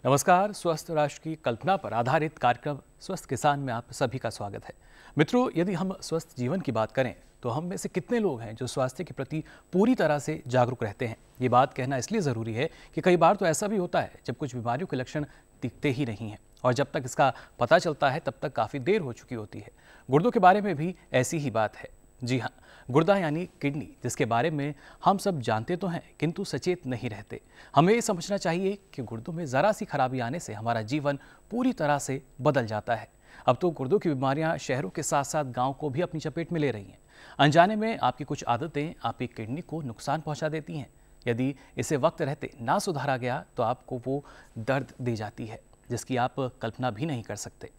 नमस्कार। स्वस्थ राष्ट्र की कल्पना पर आधारित कार्यक्रम स्वस्थ किसान में आप सभी का स्वागत है। मित्रों, यदि हम स्वस्थ जीवन की बात करें तो हम में से कितने लोग हैं जो स्वास्थ्य के प्रति पूरी तरह से जागरूक रहते हैं। ये बात कहना इसलिए ज़रूरी है कि कई बार तो ऐसा भी होता है जब कुछ बीमारियों के लक्षण दिखते ही नहीं हैं और जब तक इसका पता चलता है तब तक काफ़ी देर हो चुकी होती है। गुर्दों के बारे में भी ऐसी ही बात है। जी हाँ, गुर्दा यानी किडनी, जिसके बारे में हम सब जानते तो हैं किंतु सचेत नहीं रहते। हमें ये समझना चाहिए कि गुर्दों में ज़रा सी खराबी आने से हमारा जीवन पूरी तरह से बदल जाता है। अब तो गुर्दों की बीमारियां शहरों के साथ साथ गांव को भी अपनी चपेट में ले रही हैं। अनजाने में आपकी कुछ आदतें आपकी किडनी को नुकसान पहुंचा देती हैं। यदि इसे वक्त रहते ना सुधारा गया तो आपको वो दर्द दे जाती है जिसकी आप कल्पना भी नहीं कर सकते।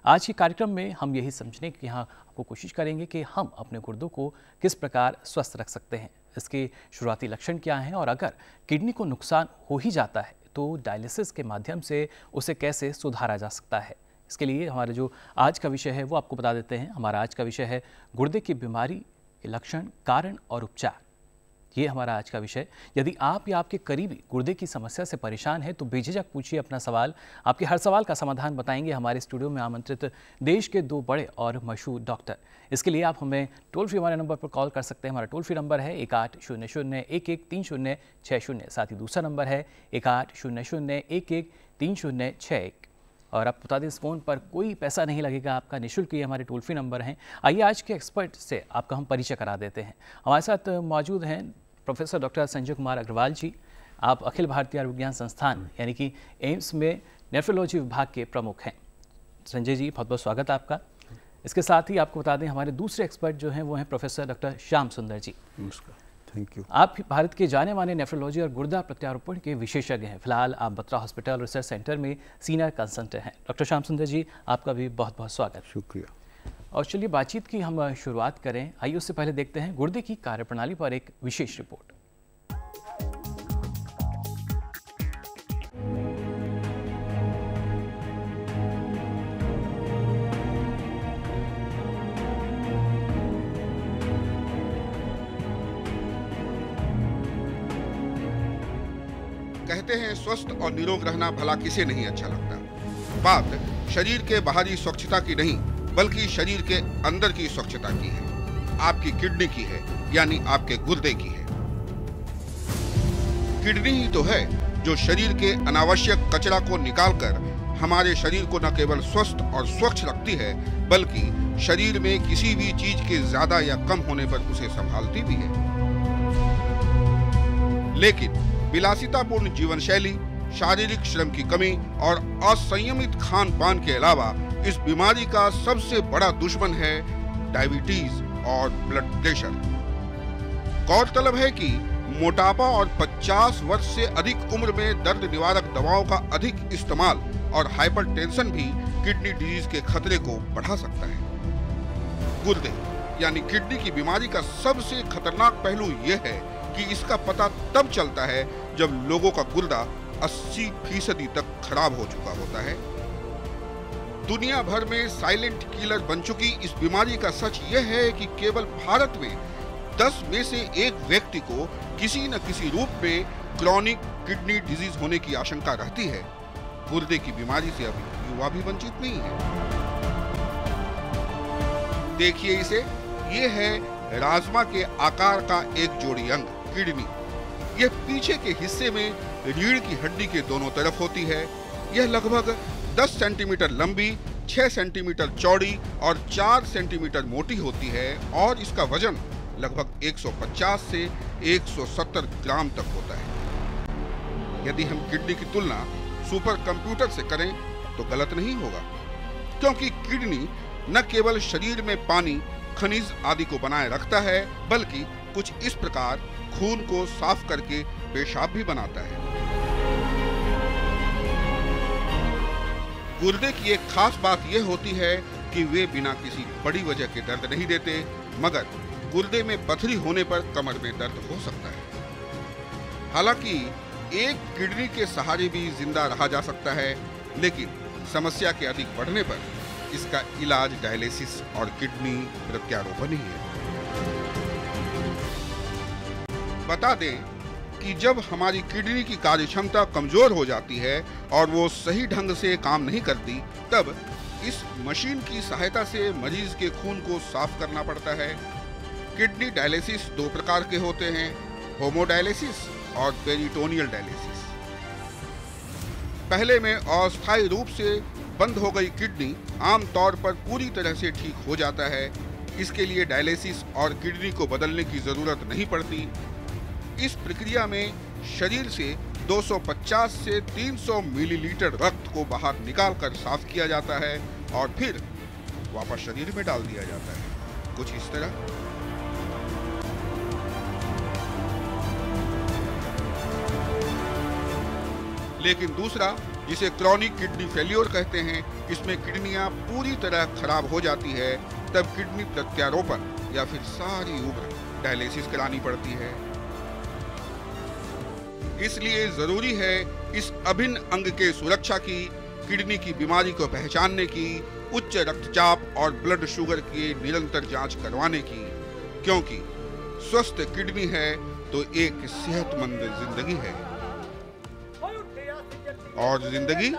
आज के कार्यक्रम में हम यही समझने की यहाँ आपको कोशिश करेंगे कि हम अपने गुर्दों को किस प्रकार स्वस्थ रख सकते हैं, इसके शुरुआती लक्षण क्या हैं और अगर किडनी को नुकसान हो ही जाता है तो डायलिसिस के माध्यम से उसे कैसे सुधारा जा सकता है। इसके लिए हमारे जो आज का विषय है वो आपको बता देते हैं। हमारा आज का विषय है गुर्दे की बीमारी के लक्षण, कारण और उपचार। ये हमारा आज का विषय। यदि आप या आपके करीबी गुर्दे की समस्या से परेशान है तो बेझिझक पूछिए अपना सवाल। आपके हर सवाल का समाधान बताएंगे हमारे स्टूडियो में आमंत्रित देश के दो बड़े और मशहूर डॉक्टर। इसके लिए आप हमें टोल फ्री हमारे नंबर पर कॉल कर सकते हैं। हमारा टोल फ्री नंबर है 1800-113060। साथ ही दूसरा नंबर है 1800-113061। और आप बता दें, इस फ़ोन पर कोई पैसा नहीं लगेगा आपका, निःशुल्क ये हमारे टोल फ्री नंबर हैं। आइए आज के एक्सपर्ट से आपका हम परिचय करा देते हैं। हमारे साथ मौजूद हैं प्रोफेसर डॉक्टर संजय कुमार अग्रवाल जी। आप अखिल भारतीय आयुर्विज्ञान संस्थान यानी कि एम्स में नेफ्रोलॉजी विभाग के प्रमुख हैं। संजय जी, बहुत बहुत स्वागत आपका। इसके साथ ही आपको बता दें हमारे दूसरे एक्सपर्ट जो हैं वो हैं प्रोफेसर डॉक्टर श्याम सुंदर जी। नमस्कार, थैंक यू। आप भारत के जाने माने नेफ्रोलॉजी और गुर्दा प्रत्यारोपण के विशेषज्ञ हैं। फिलहाल आप बत्रा हॉस्पिटल रिसर्च सेंटर में सीनियर कंसल्टेंट हैं। डॉक्टर श्याम सुंदर जी, आपका भी बहुत बहुत स्वागत। शुक्रिया। और चलिए बातचीत की हम शुरुआत करें। आइए उससे पहले देखते हैं गुर्दे की कार्यप्रणाली पर एक विशेष रिपोर्ट। कहते हैं स्वस्थ और निरोग रहना भला किसे नहीं अच्छा लगता। बात शरीर के बाहरी स्वच्छता की नहीं बल्कि शरीर के अंदर की स्वच्छता की है। आपकी किडनी की है, यानी आपके गुर्दे की है। किडनी ही तो है जो शरीर के अनावश्यक कचरा को निकालकर हमारे शरीर को न केवल स्वस्थ और स्वच्छ रखती है बल्कि शरीर में किसी भी चीज के ज्यादा या कम होने पर उसे संभालती भी है। लेकिन विलासितापूर्ण जीवन शैली, शारीरिक श्रम की कमी और असंयमित खान पान के अलावा इस बीमारी का सबसे बड़ा दुश्मन है डायबिटीज और ब्लड प्रेशर। गौरतलब है कि मोटापा और 50 वर्ष से अधिक उम्र में दर्द निवारक दवाओं का अधिक इस्तेमाल और हाइपरटेंशन भी किडनी डिजीज के खतरे को बढ़ा सकता है। गुर्दे यानी किडनी की बीमारी का सबसे खतरनाक पहलू यह है कि इसका पता तब चलता है जब लोगों का गुर्दा 80% तक खराब हो चुका होता है। दुनिया भर में साइलेंट किलर बन चुकी इस बीमारी का सच यह है कि केवल भारत में 10 में से एक व्यक्ति को किसी न किसी रूप में क्रॉनिक किडनी डिजीज होने की आशंका रहती है। गुर्दे की बीमारी से अभी युवा भी वंचित नहीं है। देखिए इसे, ये है राजमा के आकार का एक जोड़ी अंग किडनी। यह पीछे के हिस्से में रीढ़ की हड्डी के दोनों तरफ होती है। यह लगभग 10 सेंटीमीटर लंबी, 6 सेंटीमीटर चौड़ी और 4 सेंटीमीटर मोटी होती है और इसका वजन लगभग 150 से 170 ग्राम तक होता है। यदि हम किडनी की तुलना सुपर कंप्यूटर से करें तो गलत नहीं होगा, क्योंकि किडनी न केवल शरीर में पानी, खनिज आदि को बनाए रखता है बल्कि कुछ इस प्रकार खून को साफ करके पेशाब भी बनाता है। गुर्दे की एक खास बात यह होती है कि वे बिना किसी बड़ी वजह के दर्द नहीं देते, मगर गुर्दे में पथरी होने पर कमर में दर्द हो सकता है। हालांकि एक किडनी के सहारे भी जिंदा रहा जा सकता है, लेकिन समस्या के अधिक बढ़ने पर इसका इलाज डायलिसिस और किडनी प्रत्यारोपण ही है। बता दें कि कि जब हमारी किडनी की कार्य क्षमता कमजोर हो जाती है और वो सही ढंग से काम नहीं करती, तब इस मशीन की सहायता से मरीज के खून को साफ करना पड़ता है। किडनी डायलिसिस दो प्रकार के होते हैं, होमोडायलिसिस और पेरिटोनियल डायलिसिस। पहले में अस्थायी रूप से बंद हो गई किडनी आमतौर पर पूरी तरह से ठीक हो जाता है। इसके लिए डायलिसिस और किडनी को बदलने की जरूरत नहीं पड़ती। इस प्रक्रिया में शरीर से 250 से 300 मिलीलीटर रक्त को बाहर निकालकर साफ किया जाता है और फिर वापस शरीर में डाल दिया जाता है, कुछ इस तरह। लेकिन दूसरा, जिसे क्रॉनिक किडनी फेल्योर कहते हैं, इसमें किडनियां पूरी तरह खराब हो जाती है, तब किडनी प्रत्यारोपण या फिर सारी उम्र डायलिसिस करानी पड़ती है। इसलिए जरूरी है इस अभिन्न अंग के सुरक्षा की, किडनी की बीमारी को पहचानने की, उच्च रक्तचाप और ब्लड शुगर की निरंतर जांच करवाने की, क्योंकि स्वस्थ किडनी है तो एक सेहतमंद जिंदगी है और जिंदगी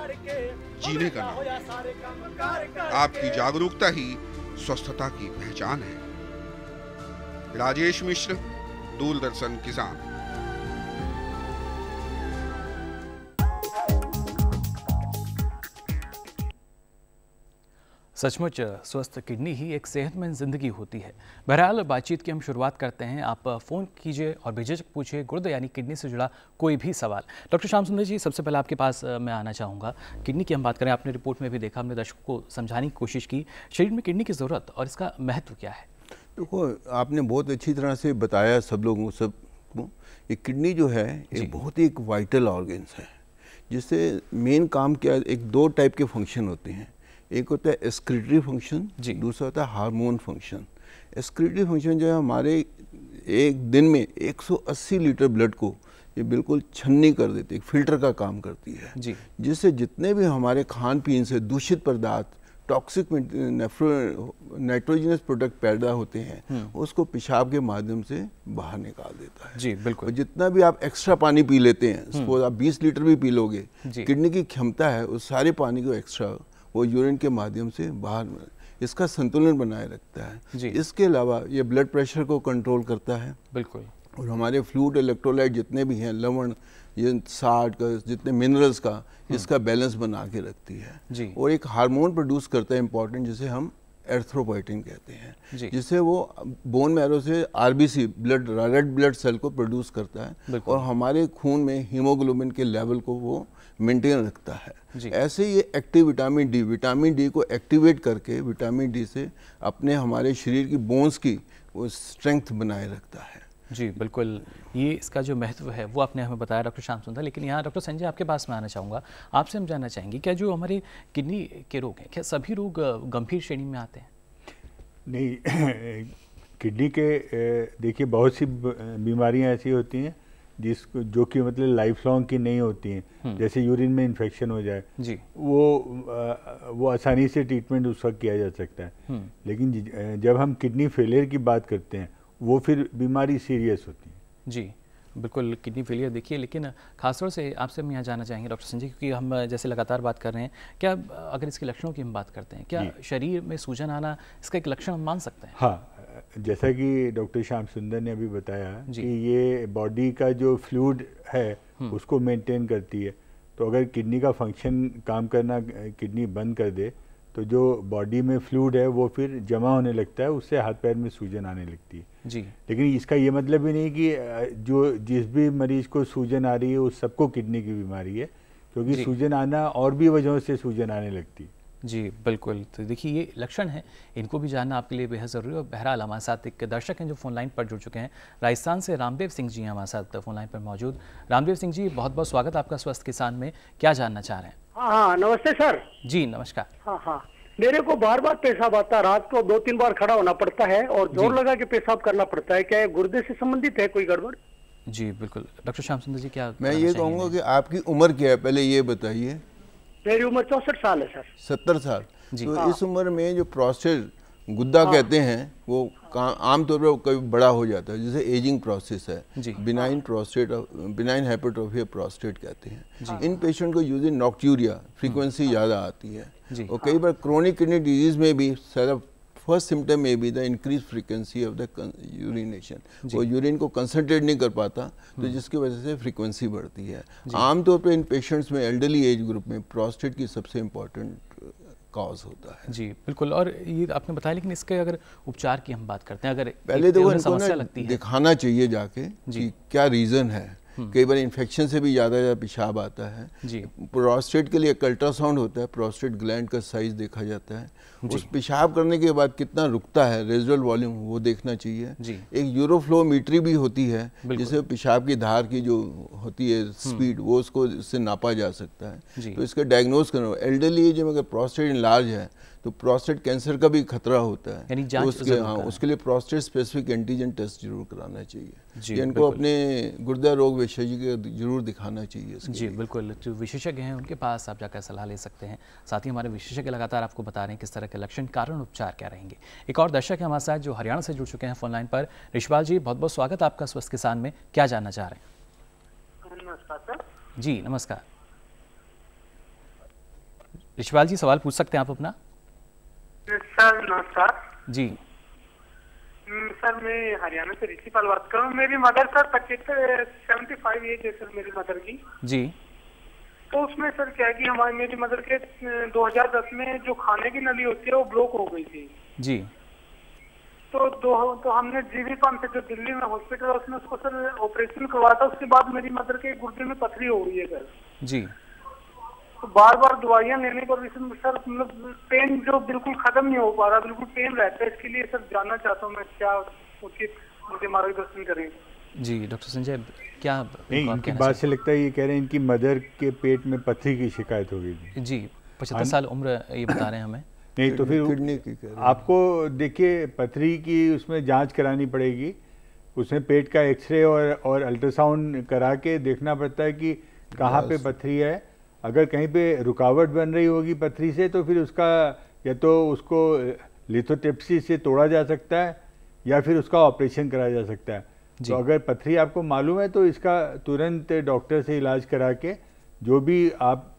जीने का नाम है। आपकी जागरूकता ही स्वस्थता की पहचान है। राजेश मिश्र, दूरदर्शन किसान। सचमुच स्वस्थ किडनी ही एक सेहतमंद ज़िंदगी होती है। बहरहाल बातचीत की हम शुरुआत करते हैं। आप फ़ोन कीजिए और बेझिझक पूछिए गुर्दे यानी किडनी से जुड़ा कोई भी सवाल। डॉक्टर श्याम सुंदर जी, सबसे पहले आपके पास मैं आना चाहूँगा। किडनी की हम बात करें, आपने रिपोर्ट में भी देखा, हमने दर्शकों को समझाने की कोशिश की, शरीर में किडनी की ज़रूरत और इसका महत्व क्या है। देखो, आपने बहुत अच्छी तरह से बताया सब लोगों सबको। ये किडनी जो है एक बहुत ही एक वाइटल ऑर्गन्स है, जिससे मेन काम क्या, एक दो टाइप के फंक्शन होते हैं। एक होता है एक्सक्रीटरी फंक्शन, दूसरा होता है हार्मोन फंक्शन। एक्सक्रीटरी फंक्शन जो है, हमारे एक दिन में 180 लीटर ब्लड को ये बिल्कुल छन्नी कर देती है, फिल्टर का काम करती है, जिससे जितने भी हमारे खान पीन से दूषित पदार्थ, टॉक्सिक नाइट्रोजनस प्रोडक्ट पैदा होते हैं, उसको पेशाब के माध्यम से बाहर निकाल देता है। जी बिल्कुल। जितना भी आप एक्स्ट्रा पानी पी लेते हैं, सपोज आप 20 लीटर भी पी लोगे, किडनी की क्षमता है उस सारे पानी को एक्स्ट्रा वो यूरिन के माध्यम से बाहर, इसका संतुलन बनाए रखता है। इसके अलावा ये ब्लड प्रेशर को कंट्रोल करता है। बिल्कुल। और हमारे फ्लूइड, इलेक्ट्रोलाइट जितने भी हैं, लवण, ये साल्ट का, जितने मिनरल्स का, इसका बैलेंस बना के रखती है। और एक हार्मोन प्रोड्यूस करता है इंपॉर्टेंट, जिसे हम एर्थ्रोपोइटिन कहते हैं, जिससे वो बोन मैरो से RBC blood, red blood cell को प्रोड्यूस करता है और हमारे खून में हीमोग्लोबिन के लेवल को वो मेंटेन रखता है। ऐसे ये एक्टिव विटामिन डी को एक्टिवेट करके विटामिन डी से अपने हमारे शरीर की बोन्स की वो स्ट्रेंथ बनाए रखता है। जी बिल्कुल, ये इसका जो महत्व है वो आपने हमें बताया डॉक्टर श्याम सुंदर। लेकिन यहाँ डॉक्टर संजय, आपके पास मैं आना चाहूँगा। आपसे हम जानना चाहेंगे, क्या जो हमारे किडनी के रोग हैं, क्या सभी रोग गंभीर श्रेणी में आते हैं? नहीं, किडनी के देखिए बहुत सी बीमारियाँ ऐसी होती हैं जो कि मतलब लाइफ लॉन्ग की नहीं होती हैं। जैसे यूरिन में इन्फेक्शन हो जाए, वो आसानी से ट्रीटमेंट उसका किया जा सकता है। लेकिन जब हम किडनी फेलियर की बात करते हैं, वो फिर बीमारी सीरियस होती है। जी बिल्कुल, किडनी फेलियर देखिए। लेकिन खासतौर से आपसे हम यहाँ जानना चाहेंगे डॉक्टर संजय, क्योंकि हम जैसे लगातार बात कर रहे हैं, क्या अगर इसके लक्षणों की हम बात करते हैं, क्या शरीर में सूजन आना इसका एक लक्षण हम मान सकते हैं? हाँ, जैसा कि डॉक्टर श्याम सुंदर ने अभी बताया कि ये बॉडी का जो फ्लूइड है उसको मेंटेन करती है। तो अगर किडनी का फंक्शन काम करना, किडनी बंद कर दे, तो जो बॉडी में फ्लूइड है वो फिर जमा होने लगता है, उससे हाथ पैर में सूजन आने लगती है। लेकिन इसका ये मतलब भी नहीं कि जिस भी मरीज को सूजन आ रही है उस सबको किडनी की बीमारी है, क्योंकि सूजन आना और भी वजहों से सूजन आने लगती है। जी बिल्कुल। तो देखिए, ये लक्षण हैं, इनको भी जानना आपके लिए बेहद ज़रूरी है। और बहरहाल हमारे साथ एक दर्शक हैं जो फ़ोन लाइन पर जुड़ चुके हैं। राजस्थान से रामदेव सिंह जी हैं हमारे साथ फ़ोन लाइन पर मौजूद। रामदेव सिंह जी, बहुत बहुत स्वागत आपका स्वस्थ किसान में। क्या जानना चाह रहे हैं? हाँ, नमस्ते सर। जी नमस्कार। हाँ, मेरे को बार बार पेशाब आता है, रात को 2-3 बार खड़ा होना पड़ता है और जोर लगा के पेशाब करना पड़ता है। क्या गुर्दे से संबंधित है कोई गड़बड़? जी बिल्कुल। डॉक्टर श्याम सुंदर जी, क्या मैं ये कहूँगा कि आपकी उम्र क्या है, पहले ये बताइए। मेरी उम्र 64 साल है सर। 70 साल। तो इस उम्र में जो प्रोस्टेट गुद्दा कहते हैं वो आमतौर पर कभी बड़ा हो जाता है, जैसे एजिंग प्रोसेस है, benign prostate, benign hypertrophy prostate कहते हैं। इन पेशेंट को यूजिंग नॉक्ट्यूरिया फ्रीक्वेंसी ज़्यादा आती है और कई बार क्रोनिक किडनी डिजीज में भी फर्स्ट सिम्टम में भी the increase frequency of the urination, वो यूरिन को कंसंट्रेट नहीं कर पाता तो जिसकी वजह से फ्रीक्वेंसी बढ़ती है। आमतौर पर इन पेशेंट्स में एल्डरली एज ग्रुप में प्रोस्टेट की सबसे इम्पॉर्टेंट कॉज होता है। जी बिल्कुल, और ये आपने बताया, लेकिन इसके अगर उपचार की हम बात करते हैं, अगर पहले तो इनको ना दिखाना चाहिए जाके कि क्या रीज़न है। कई बार इन्फेक्शन से भी ज़्यादा पेशाब आता है। प्रोस्टेट के लिए एक अल्ट्रासाउंड होता है, प्रोस्टेट ग्लैंड का साइज देखा जाता है, उस पेशाब करने के बाद कितना रुकता है रेजिडुअल वॉल्यूम वो देखना चाहिए। एक यूरोफ्लोमीट्री भी होती है जिससे पेशाब की धार की जो होती है स्पीड वो उसको इससे नापा जा सकता है। तो इसका डायग्नोज करना, एल्डरली एज में अगर प्रोस्टेट इनलार्ज है तो प्रोस्टेट कैंसर का भी खतरा होता है, तो उसके लिए प्रोस्टेट स्पेसिफिक एंटीजन टेस्ट जरूर कराना चाहिए। इनको अपने गुर्दा रोग विशेषज्ञ को जरूर दिखाना चाहिए। जी बिल्कुल, जो विशेषज्ञ हैं उनके पास आप जाकर सलाह ले सकते हैं। साथ ही हमारे विशेषज्ञ लगातार आपको बता रहे हैं किस तरह के लक्षण, कारण, उपचार क्या रहेंगे। एक और दर्शक है हमारे साथ जो हरियाणा से जुड़ चुके हैं फोन लाइन पर। ऋषपाल जी, बहुत बहुत स्वागत आपका स्वस्थ किसान में, क्या जानना चाह रहे हैं? नमस्कार सर। जी नमस्कार ऋषपाल जी, सवाल पूछ सकते हैं आप अपना। सर नमस्कार जी। सर मैं हरियाणा से ऋषिपाल बात कर रहा हूँ। मेरी मदर सर 75 एज है सर मेरी मदर की। जी। तो उसमें सर क्या है कि हमारी मेरी मदर के 2010 में जो खाने की नली होती है वो ब्लॉक हो गई थी। जी। तो हमने जीवी पंप से जो दिल्ली में हॉस्पिटल है उसमें उसको सर ऑपरेशन करवाया था। उसके बाद मेरी मदर के गुर्दे में पथरी हो गई है सर। जी। तो बार बार दवाइयाँ लेने पर भी सर मतलब पेन जो बिल्कुल खत्म नहीं हो पा रहा, बिल्कुल पेन रहता है। इसके लिए सर जानना चाहता हूँ मैं, क्या उचित मुझे मार्गदर्शन करें। जी डॉक्टर संजय, क्या नहीं, इनकी बात से लगता है ये कह रहे हैं इनकी मदर के पेट में पथरी की शिकायत हो गई थी। जी 75 साल उम्र ये बता रहे हैं हमें। नहीं तो फिर आपको देखिए पथरी की उसमें जांच करानी पड़ेगी, उसमें पेट का एक्सरे और अल्ट्रासाउंड करा के देखना पड़ता है कि कहाँ पे पथरी है। अगर कहीं पे रुकावट बन रही होगी पथरी से तो फिर उसका या तो उसको लिथोट्रिप्सी से तोड़ा जा सकता है या फिर उसका ऑपरेशन कराया जा सकता है। तो अगर पथरी आपको मालूम है तो इसका तुरंत डॉक्टर से इलाज करा के जो भी आप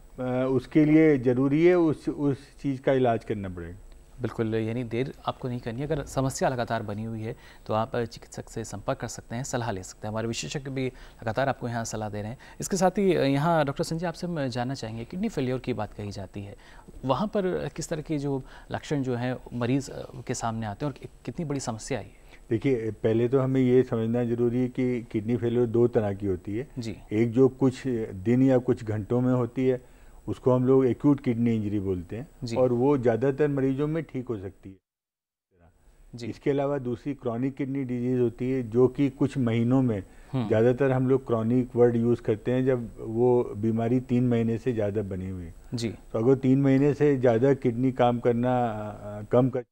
उसके लिए ज़रूरी है उस चीज़ का इलाज करना पड़ेगा। बिल्कुल, यानी देर आपको नहीं करनी है। अगर समस्या लगातार बनी हुई है तो आप चिकित्सक से संपर्क कर सकते हैं, सलाह ले सकते हैं। हमारे विशेषज्ञ भी लगातार आपको यहाँ सलाह दे रहे हैं। इसके साथ ही यहाँ डॉक्टर संजय आपसे हम जानना चाहेंगे, किडनी फेलियर की बात कही जाती है, वहाँ पर किस तरह के जो लक्षण जो हैं मरीज़ के सामने आते हैं और कितनी बड़ी समस्या है? देखिए पहले तो हमें ये समझना जरूरी है कि किडनी फेलियर दो तरह की होती है जी। एक जो कुछ दिन या कुछ घंटों में होती है उसको हम लोग एक्यूट किडनी इंजरी बोलते हैं और वो ज़्यादातर मरीजों में ठीक हो सकती है। इसके अलावा दूसरी क्रॉनिक किडनी डिजीज़ होती है जो कि कुछ महीनों में, ज़्यादातर हम लोग क्रॉनिक वर्ड यूज़ करते हैं जब वो बीमारी 3 महीने से ज़्यादा बनी हुई है। तो अगर 3 महीने से ज़्यादा किडनी काम करना कम कर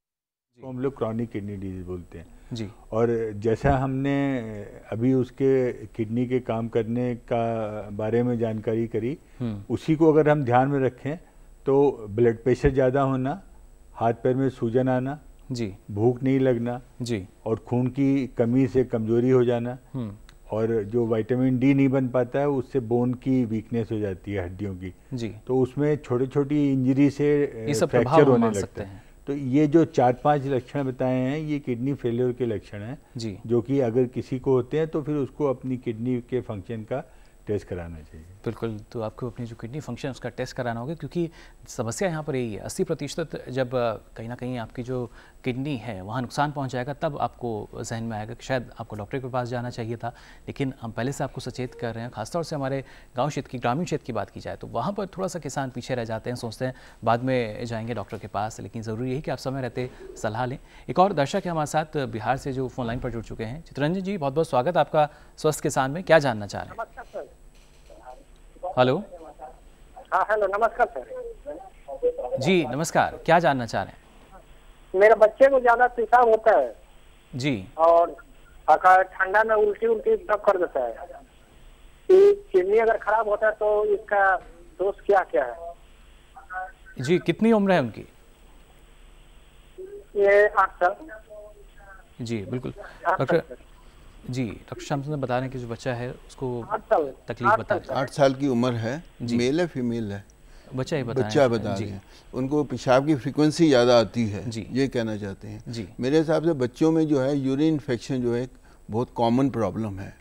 तो हम लोग क्रॉनिक किडनी डिजीज़ बोलते हैं जी। और जैसा हमने अभी उसके किडनी के काम करने का बारे में जानकारी करी, उसी को अगर हम ध्यान में रखें तो ब्लड प्रेशर ज़्यादा होना, हाथ पैर में सूजन आना जी, भूख नहीं लगना जी, और खून की कमी से कमजोरी हो जाना, और जो विटामिन डी नहीं बन पाता है उससे बोन की वीकनेस हो जाती है हड्डियों की जी। तो उसमें छोटी छोटी इंजरी से फ्रैक्चर होने लगता है। तो ये जो 4-5 लक्षण बताए हैं ये किडनी फेलियर के लक्षण हैं जी, जो कि अगर किसी को होते हैं तो फिर उसको अपनी किडनी के फंक्शन का टेस्ट कराना चाहिए। बिल्कुल, तो आपको अपनी जो किडनी फंक्शन उसका टेस्ट कराना होगा, क्योंकि समस्या यहाँ पर यही है 80% जब कहीं ना कहीं आपकी जो किडनी है वहाँ नुकसान पहुँच जाएगा तब आपको जहन में आएगा कि शायद आपको डॉक्टर के पास जाना चाहिए था। लेकिन हम पहले से आपको सचेत कर रहे हैं, खासतौर से हमारे गाँव क्षेत्र की, ग्रामीण क्षेत्र की बात की जाए तो वहाँ पर थोड़ा सा किसान पीछे रह जाते हैं, सोचते हैं बाद में जाएंगे डॉक्टर के पास, लेकिन ज़रूरी है कि आप समय रहते सलाह लें। एक और दर्शक है हमारे साथ बिहार से जो फ़ोन लाइन पर जुड़ चुके हैं। चित्रंजन जी, बहुत बहुत स्वागत आपका स्वस्थ किसान में, क्या जानना चाह रहे हैं? हेलो। हाँ हेलो, नमस्कार सर। जी नमस्कार, क्या जानना चाह रहे हैं? मेरे बच्चे को ज्यादा पेशाब होता है जी, और ठंडा में उल्टी तब कर देता है। किडनी अगर खराब होता है तो इसका दोष क्या क्या है? जी कितनी उम्र है उनकी? ये 8 साल। जी बिल्कुल डॉक्टर श्याम सुंदर बता रहे हैं कि जो बच्चा है उसको तकलीफ बता रहे हैं। 8 साल की उम्र है, मेल है फीमेल है? बच्चा बता रहे हैं। उनको पेशाब की फ्रीक्वेंसी ज़्यादा आती है, ये कहना चाहते हैं। मेरे हिसाब से बच्चों में जो है यूरिन इन्फेक्शन जो है एक बहुत कॉमन प्रॉब्लम है।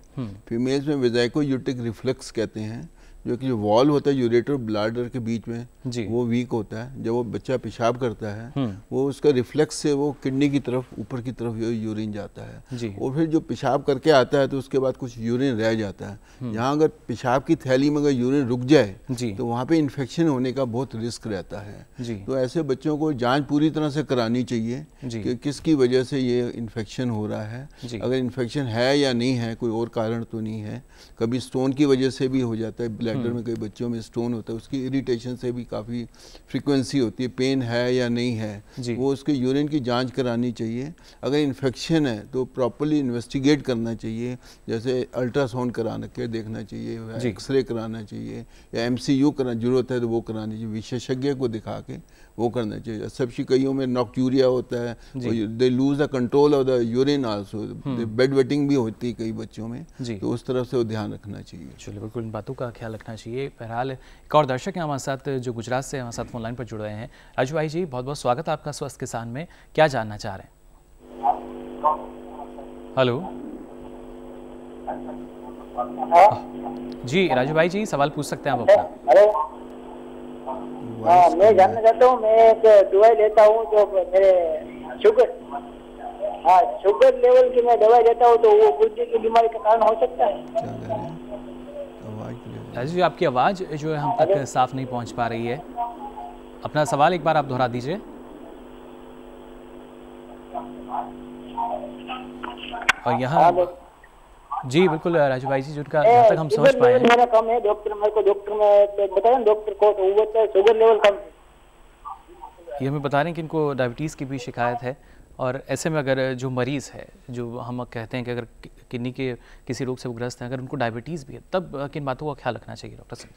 फीमेल्स में वेजाइकोयूटिक रिफ्लक्स कहते हैं, जो कि जो वॉल्व होता है यूरेटर ब्लाडर के बीच में, वो वीक होता है। जब वो बच्चा पेशाब करता है वो उसका रिफ्लेक्स से वो किडनी की तरफ ऊपर की तरफ यूरिन जाता है, और फिर जो पेशाब करके आता है तो उसके बाद कुछ यूरिन रह जाता है। यहाँ अगर पेशाब की थैली में अगर यूरिन रुक जाए तो वहाँ पे इन्फेक्शन होने का बहुत रिस्क रहता है। तो ऐसे बच्चों को जांच पूरी तरह से करानी चाहिए कि किसकी वजह से ये इन्फेक्शन हो रहा है। अगर इन्फेक्शन है या नहीं है, कोई और कारण तो नहीं है। कभी स्टोन की वजह से भी हो जाता है, ब्लैडर में कई बच्चों में स्टोन होता है, उसकी इरिटेशन से भी काफ़ी फ्रीक्वेंसी होती है। पेन है या नहीं है, वो उसके यूरिन की जांच करानी चाहिए। अगर इन्फेक्शन है तो प्रॉपर्ली इन्वेस्टिगेट करना चाहिए, जैसे अल्ट्रासाउंड कराना के देखना चाहिए, एक्सरे कराना चाहिए, या एमसीयू कराना जरूरत है तो वो करानी चाहिए, विशेषज्ञ को दिखा के वो करना चाहिए। सबसे कईयों में नॉक्टूरिया होता है, they lose the control of the urine also, bed wetting भी होती है कई बच्चों में, तो उस तरफ से वो ध्यान रखना चाहिए। चलिए बिल्कुल इन बातों का ख्याल रखना चाहिए। बहरहाल एक और दर्शक हैं हमारे साथ जो गुजरात से हमारे साथ फोन लाइन पर जुड़ रहे हैं। राजू भाई जी, बहुत बहुत स्वागत है आपका स्वस्थ किसान में। क्या जानना चाह रहे हैं? हेलो जी राजू भाई जी, सवाल पूछ सकते हैं आप अपना। हाँ, मैं जानना चाहता हूँ, मैं एक दवाई लेता हूँ जो मेरे शुगर लेवल की मैं दवाई लेता हूँ, तो वो गुर्दे की बीमारी का कारण हो सकता है? राजू जी, आपकी आवाज़ जो है हम तक साफ नहीं पहुँच पा रही है। अपना सवाल एक बार आप दोहरा दीजिए। और यहाँ जी बिल्कुल राजू भाई जी, जिनका जहाँ तक हम समझ पाए हैं, मेरा कम है, डॉक्टर में बताया डॉक्टर को, तो वो बताया शुगर लेवल कम है। ये हमें बता रहे हैं कि इनको डायबिटीज़ की भी शिकायत है, और ऐसे में अगर जो मरीज़ है, जो हम कहते हैं कि अगर किडनी के किसी रोग से ग्रस्त हैं, अगर उनको डायबिटीज़ भी है, तब किन बातों का ख्याल रखना चाहिए डॉक्टर साहब?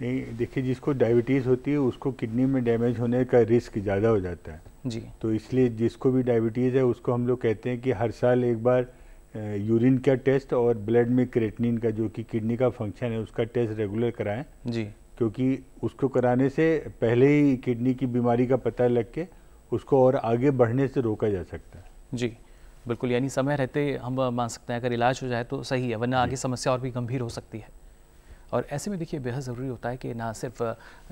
नहीं, देखिए, जिसको डायबिटीज़ होती है उसको किडनी में डैमेज होने का रिस्क ज़्यादा हो जाता है जी। तो इसलिए जिसको भी डायबिटीज़ है उसको हम लोग कहते हैं कि हर साल एक बार यूरिन का टेस्ट और ब्लड में क्रेटिनिन का, जो कि किडनी का फंक्शन है, उसका टेस्ट रेगुलर कराएं जी, क्योंकि उसको कराने से पहले ही किडनी की बीमारी का पता लग के उसको और आगे बढ़ने से रोका जा सकता है। जी बिल्कुल, यानी समय रहते हम मान सकते हैं अगर इलाज हो जाए तो सही है, वरना आगे समस्या और भी गंभीर हो सकती है। और ऐसे में देखिए बेहद ज़रूरी होता है कि ना सिर्फ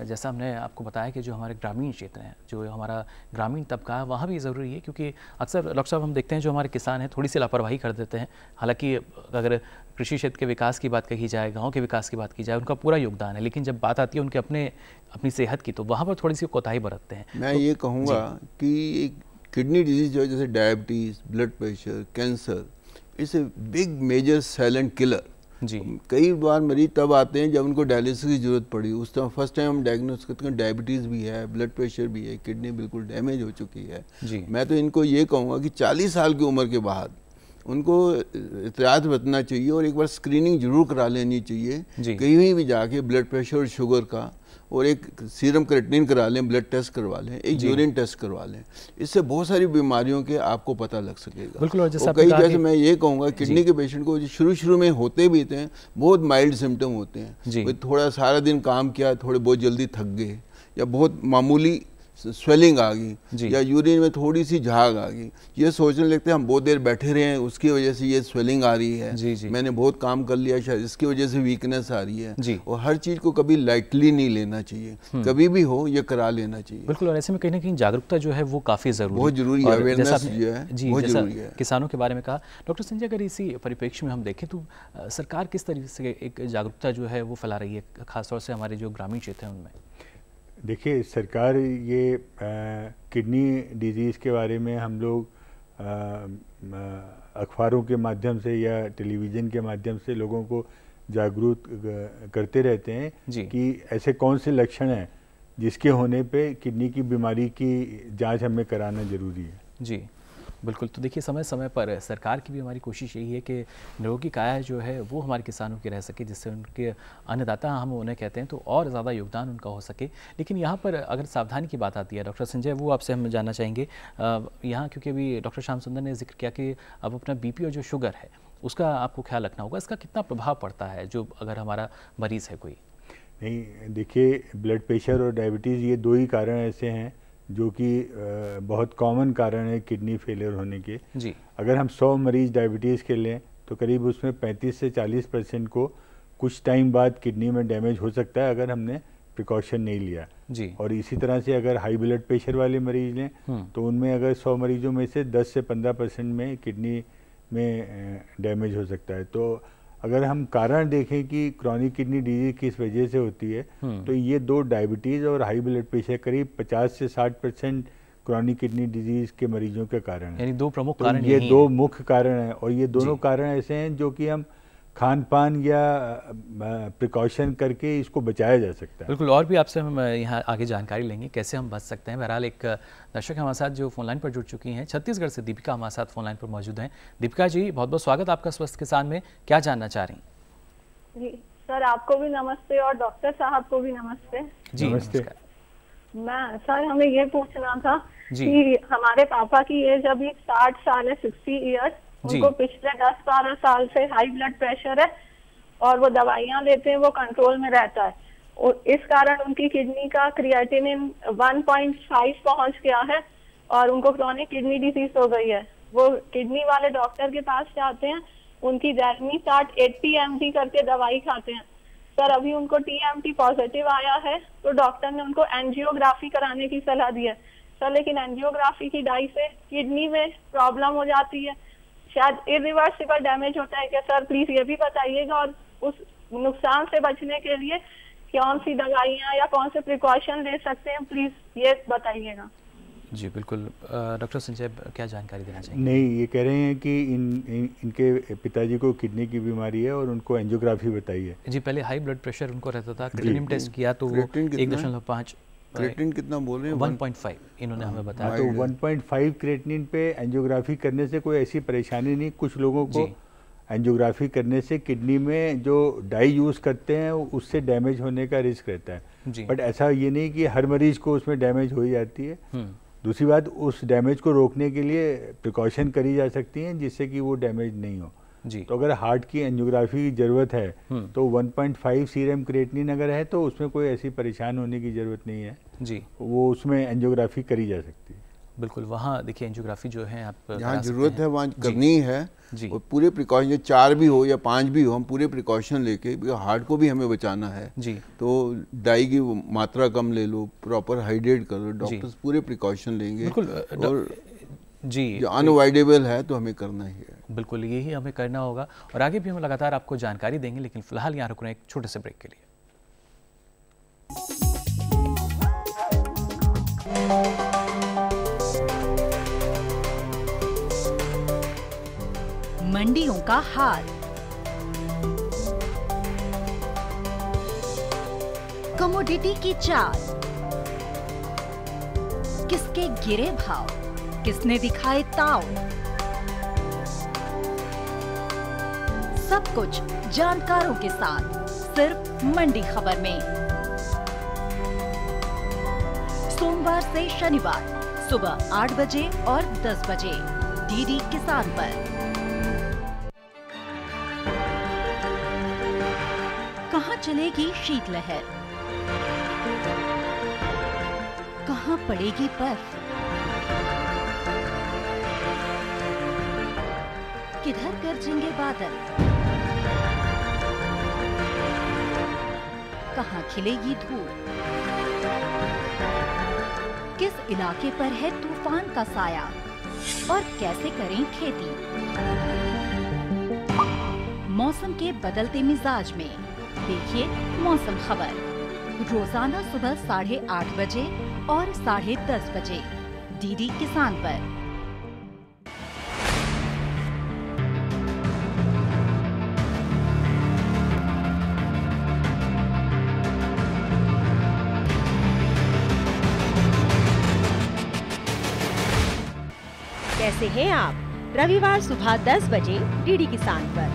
जैसा हमने आपको बताया कि जो हमारे ग्रामीण क्षेत्र हैं, जो हमारा ग्रामीण तबका है, वहाँ भी ज़रूरी है, क्योंकि अक्सर डॉक्टर साहब हम देखते हैं जो हमारे किसान हैं थोड़ी सी लापरवाही कर देते हैं। हालांकि अगर कृषि क्षेत्र के विकास की बात कही जाए, गाँव के विकास की बात की जाए, उनका पूरा योगदान है, लेकिन जब बात आती है उनके अपनी सेहत की, तो वहाँ पर थोड़ी सी कोताही बरतते हैं। मैं ये कहूँगा कि किडनी डिजीज़ जो है, जैसे diabetes, blood pressure, cancer, it's a big major silent killer जी। कई बार मरीज तब आते हैं जब उनको डायलिसिस की जरूरत पड़ी, उस टाइम फर्स्ट टाइम हम डायग्नोस करते हैं डायबिटीज़ भी है, ब्लड प्रेशर भी है, किडनी बिल्कुल डैमेज हो चुकी है जी। मैं तो इनको ये कहूँगा कि 40 साल की उम्र के बाद उनको एहतियात बरतना चाहिए और एक बार स्क्रीनिंग जरूर करा लेनी चाहिए, कहीं भी जाके ब्लड प्रेशर और शुगर का, और एक सीरम क्रेटिनिन करा लें, ब्लड टेस्ट करवा लें, एक यूरिन टेस्ट करवा लें। इससे बहुत सारी बीमारियों के आपको पता लग सकेगा। बिल्कुल। और जैसे मैं ये कहूँगा किडनी के पेशेंट को शुरू में होते भी थे बहुत माइल्ड सिम्टम होते हैं, थोड़ा सारा दिन काम किया, थोड़े बहुत जल्दी थक गए, या बहुत मामूली स्वेलिंग आ गई, या यूरिन में थोड़ी सी झाग आ गई, ये सोचने लगते हैं हम बहुत देर बैठे रहे हैं उसकी वजह से ये स्वेलिंग आ रही है, मैंने बहुत काम कर लिया शायद इसकी वजह से वीकनेस आ रही है। और हर चीज़ को कभी लाइटली नहीं लेना चाहिए, कभी भी हो ये करा लेना चाहिए। बिल्कुल। और ऐसे में कहीं ना कहीं जागरूकता जो है वो काफ़ी ज़रूरी, बहुत जरूरी है, अवेयरनेस जो है बहुत जरूरी है। किसानों के बारे में कहा डॉक्टर संजय, अगर इसी परिप्रेक्ष्य में हम देखें तो सरकार किस तरीके से एक जागरूकता जो है वो फैला रही है, खासतौर से हमारे जो ग्रामीण क्षेत्र हैं उनमें? देखिए, सरकार ये किडनी डिजीज़ के बारे में हम लोग अखबारों के माध्यम से या टेलीविज़न के माध्यम से लोगों को जागरूक करते रहते हैं कि ऐसे कौन से लक्षण हैं जिसके होने पे किडनी की बीमारी की जांच हमें कराना ज़रूरी है। जी। बिल्कुल। तो देखिए समय समय पर सरकार की भी हमारी कोशिश यही है कि निरोगी काया जो है वो हमारे किसानों की रह सके, जिससे उनके अन्नदाता हम उन्हें कहते हैं तो और ज़्यादा योगदान उनका हो सके। लेकिन यहाँ पर अगर सावधानी की बात आती है डॉक्टर संजय, वो आपसे हम जानना चाहेंगे यहाँ, क्योंकि अभी डॉक्टर श्याम सुंदर ने जिक्र किया कि अब अपना बीपी और जो शुगर है उसका आपको ख्याल रखना होगा, इसका कितना प्रभाव पड़ता है जो अगर हमारा मरीज़ है कोई? नहीं, देखिए ब्लड प्रेशर और डायबिटीज़ ये दो ही कारण ऐसे हैं जो कि बहुत कॉमन कारण है किडनी फेलियर होने के। जी। अगर हम 100 मरीज डायबिटीज़ के लें तो करीब उसमें 35 से 40% को कुछ टाइम बाद किडनी में डैमेज हो सकता है अगर हमने प्रिकॉशन नहीं लिया। जी। और इसी तरह से अगर हाई ब्लड प्रेशर वाले मरीज लें तो उनमें अगर 100 मरीजों में से 10 से 15% में किडनी में डैमेज हो सकता है। तो अगर हम कारण देखें कि क्रॉनिक किडनी डिजीज किस वजह से होती है तो ये दो, डायबिटीज़ और हाई ब्लड प्रेशर, करीब 50 से 60% क्रॉनिक किडनी डिजीज के मरीजों के कारण है। यानी दो प्रमुख कारण ये दो मुख्य कारण हैं और ये दोनों कारण ऐसे हैं जो कि हम खान पान या प्रिकॉशन करके इसको बचाया जा सकता है। बिल्कुल। और भी आपसे हम यहाँ आगे जानकारी लेंगे कैसे हम बच सकते हैं। बहरहाल एक दर्शक हमारे साथ जो फ़ोनलाइन पर जुड़ चुकी हैं, छत्तीसगढ़ से दीपिका हमारे साथ फ़ोनलाइन पर मौजूद हैं। दीपिका जी, बहुत बहुत स्वागत आपका स्वस्थ किसान में, क्या जानना चाह रही हैं? जी सर, आपको भी नमस्ते और डॉक्टर साहब को भी नमस्ते। जी नमस्ते। मैं सर, हमें ये पूछना था कि हमारे पापा की एज अभी 60 साल है, 60 ईयर्स। उनको पिछले 10-12 साल से हाई ब्लड प्रेशर है और वो दवाइयाँ लेते हैं, वो कंट्रोल में रहता है। और इस कारण उनकी किडनी का क्रिएटिनिन 1.5 पहुंच गया है और उनको क्रॉनिक किडनी डिजीज हो गई है। वो किडनी वाले डॉक्टर के पास जाते हैं, उनकी दैनिक चार्ट 80 mg करके दवाई खाते हैं। सर, अभी उनको TMT पॉजिटिव आया है तो डॉक्टर ने उनको एंजियोग्राफी कराने की सलाह दी है सर, लेकिन एंजियोग्राफी की डाई से किडनी में प्रॉब्लम हो जाती है, शायद इरिवर्सिबल डैमेज होता है क्या सर? प्लीज ये भी बताइएगा। और उस नुकसान से बचने के लिए कौन सी दवाइयाँ या कौन से प्रिकॉशन ले सकते हैं, प्लीज ये बताइएगा। जी बिल्कुल। डॉक्टर संजय क्या जानकारी देना चाहेंगे? नहीं, ये कह रहे हैं कि इनके पिताजी को किडनी की बीमारी है और उनको एंजियोग्राफी बताई है। जी, पहले हाई ब्लड प्रेशर उनको रहता था, क्रिएटिनिन टेस्ट किया तो 1.5, क्रिएटिनिन कितना बोल रहे हैं? 1.5 इन्होंने हमें बताया। तो 1.5 क्रिएटिनिन पे एंजियोग्राफी करने से कोई ऐसी परेशानी नहीं। कुछ लोगों को एंजियोग्राफी करने से किडनी में जो डाई यूज़ करते हैं उससे डैमेज होने का रिस्क रहता है, बट ऐसा ये नहीं कि हर मरीज को उसमें डैमेज हो ही जाती है। दूसरी बात, उस डैमेज को रोकने के लिए प्रिकॉशन करी जा सकती हैं जिससे कि वो डैमेज नहीं हो। जी। तो अगर हार्ट की एंजियोग्राफी की जरूरत है तो 1.5 सीरम क्रिएटिनिन अगर है तो उसमें कोई ऐसी परेशान होने की जरूरत नहीं है। जी, वो उसमें एंजियोग्राफी करी जा सकती है। बिल्कुल, वहाँ देखिए एंजियोग्राफी जो है आप जहाँ जरूरत है वहाँ करनी है। जी। और पूरे प्रिकॉशन, 4 भी हो या 5 भी हो, हम पूरे प्रिकॉशन लेके, हार्ट को भी हमें बचाना है। जी। तो डाई की मात्रा कम ले लो, प्रॉपर हाइड्रेट करो, डॉक्टर्स पूरे प्रिकॉशन लेंगे। और जी, जो अनअवॉइडेबल है तो हमें करना ही है। बिल्कुल, यही हमें करना होगा और आगे भी हम लगातार आपको जानकारी देंगे, लेकिन फिलहाल यहाँ रुक रहे हैं एक छोटे से ब्रेक के लिए। मंडियों का हाल। कमोडिटी की चाल, किसके गिरे भाव, किसने दिखाए ताव, सब कुछ जानकारों के साथ सिर्फ मंडी खबर में। सोमवार से शनिवार सुबह 8 बजे और 10 बजे डीडी किसान पर। कहां चलेगी शीतलहर, कहां पड़ेगी बर्फ, किधर गरजेंगे बादल, कहां खिलेगी धूप, किस इलाके पर है तूफान का साया और कैसे करें खेती। मौसम के बदलते मिजाज में देखिए मौसम खबर, रोजाना सुबह 8:30 बजे और 10:30 बजे डीडी किसान पर। कैसे हैं आप? रविवार सुबह 10 बजे डीडी किसान पर।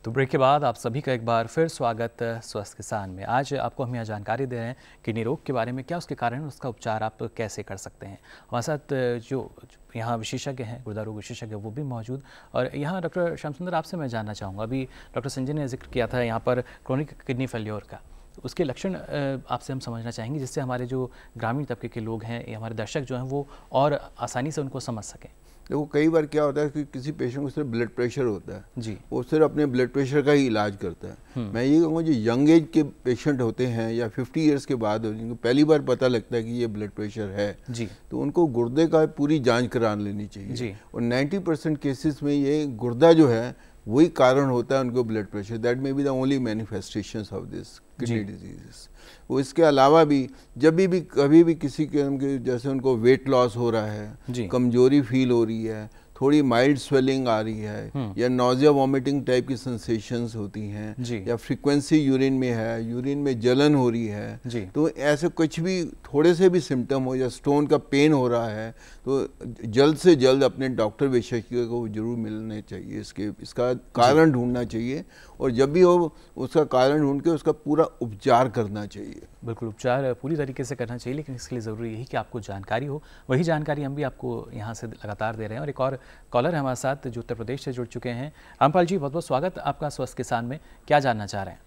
तो ब्रेक के बाद आप सभी का एक बार फिर स्वागत स्वस्थ किसान में। आज आपको हम यहाँ जानकारी दे रहे हैं किडनी रोग के बारे में, क्या उसके कारण, उसका उपचार आप कैसे कर सकते हैं। हमारे साथ जो यहाँ विशेषज्ञ हैं, गुर्दा रोग विशेषज्ञ, वो भी मौजूद। और यहाँ डॉक्टर श्याम सुंदर, आपसे मैं जानना चाहूँगा, अभी डॉक्टर संजय ने जिक्र किया था यहाँ पर क्रोनिक किडनी फेल्योर का, उसके लक्षण आपसे हम समझना चाहेंगे, जिससे हमारे जो ग्रामीण तबके के लोग हैं या हमारे दर्शक जो हैं वो और आसानी से उनको समझ सकें। देखो कई बार क्या होता है कि किसी पेशेंट को सिर्फ ब्लड प्रेशर होता है जी, वो सिर्फ अपने ब्लड प्रेशर का ही इलाज करता है। मैं ये कहूँगा जो यंग एज के पेशेंट होते हैं या 50 इयर्स के बाद जिनको पहली बार पता लगता है कि ये ब्लड प्रेशर है जी, तो उनको गुर्दे का पूरी जांच करा लेनी चाहिए जी। और 90% केसेस में ये गुर्दा जो है वही कारण होता है उनको blood pressure. That may be the only manifestations of this kidney diseases. वो इसके अलावा भी जब भी कभी भी किसी के जैसे उनको वेट लॉस हो रहा है, कमजोरी फील हो रही है, थोड़ी माइल्ड स्वेलिंग आ रही है, या नोजिया वॉमिटिंग टाइप की सेंसेशंस होती हैं, या फ्रीक्वेंसी यूरिन में है, यूरिन में जलन हो रही है, तो ऐसे कुछ भी थोड़े से भी सिम्टम हो या स्टोन का पेन हो रहा है तो जल्द से जल्द अपने डॉक्टर विशेषज्ञ को जरूर मिलने चाहिए। इसका कारण ढूंढना चाहिए और जब भी हो उसका कारण ढूंढ के उसका पूरा उपचार करना चाहिए। बिल्कुल, उपचार पूरी तरीके से करना चाहिए, लेकिन इसके लिए ज़रूरी यही कि आपको जानकारी हो। वही जानकारी हम भी आपको यहाँ से लगातार दे रहे हैं। और एक और कॉलर है हमारे साथ जो उत्तर प्रदेश से जुड़ चुके हैं। रामपाल जी, बहुत बहुत स्वागत आपका स्वस्थ किसान में। क्या जानना चाह रहे हैं?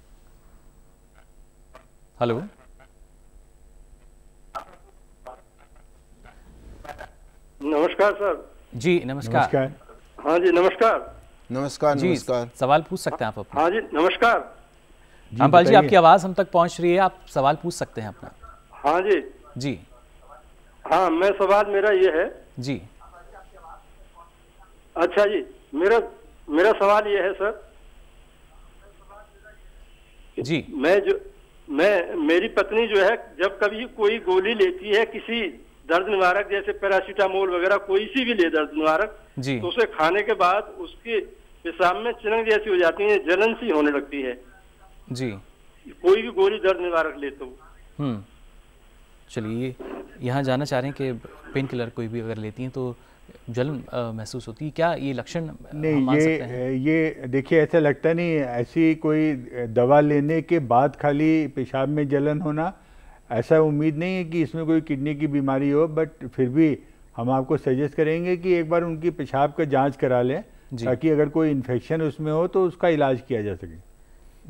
हेलो, नमस्कार सर। जी नमस्कार। हाँ जी नमस्कार। नमस्कार जी, नमस्कार। सवाल पूछ सकते हैं आप अपना। हाँ जी नमस्कार। रामपाल जी, आपकी आवाज़ हम तक पहुँच रही है, आप सवाल पूछ सकते हैं अपना। हाँ जी जी। हाँ, मैं सवाल मेरा ये है जी। अच्छा जी, मेरा सवाल ये है सर जी, मेरी पत्नी जो है जब कभी कोई गोली लेती है किसी दर्द निवारक जैसे पैरासीटामोल वगैरह कोई सी भी ले दर्द निवारक जी, तो उसे खाने के बाद उसके पेशाब में चिनक जैसी हो जाती है, जलन सी होने लगती है जी, कोई भी गोली दर्द निवारक ले तो। चलिए, यहाँ जानना चाह रहे हैं कि पेन किलर कोई भी अगर लेती हैं तो जलन महसूस होती है, क्या ये लक्षण हम मान सकते हैं? ये देखिए, ऐसा लगता नहीं है ऐसी कोई दवा लेने के बाद खाली पेशाब में जलन होना, ऐसा उम्मीद नहीं है कि इसमें कोई किडनी की बीमारी हो। बट फिर भी हम आपको सजेस्ट करेंगे कि एक बार उनकी पेशाब का जांच करा लें ताकि अगर कोई इन्फेक्शन उसमें हो तो उसका इलाज किया जा सके।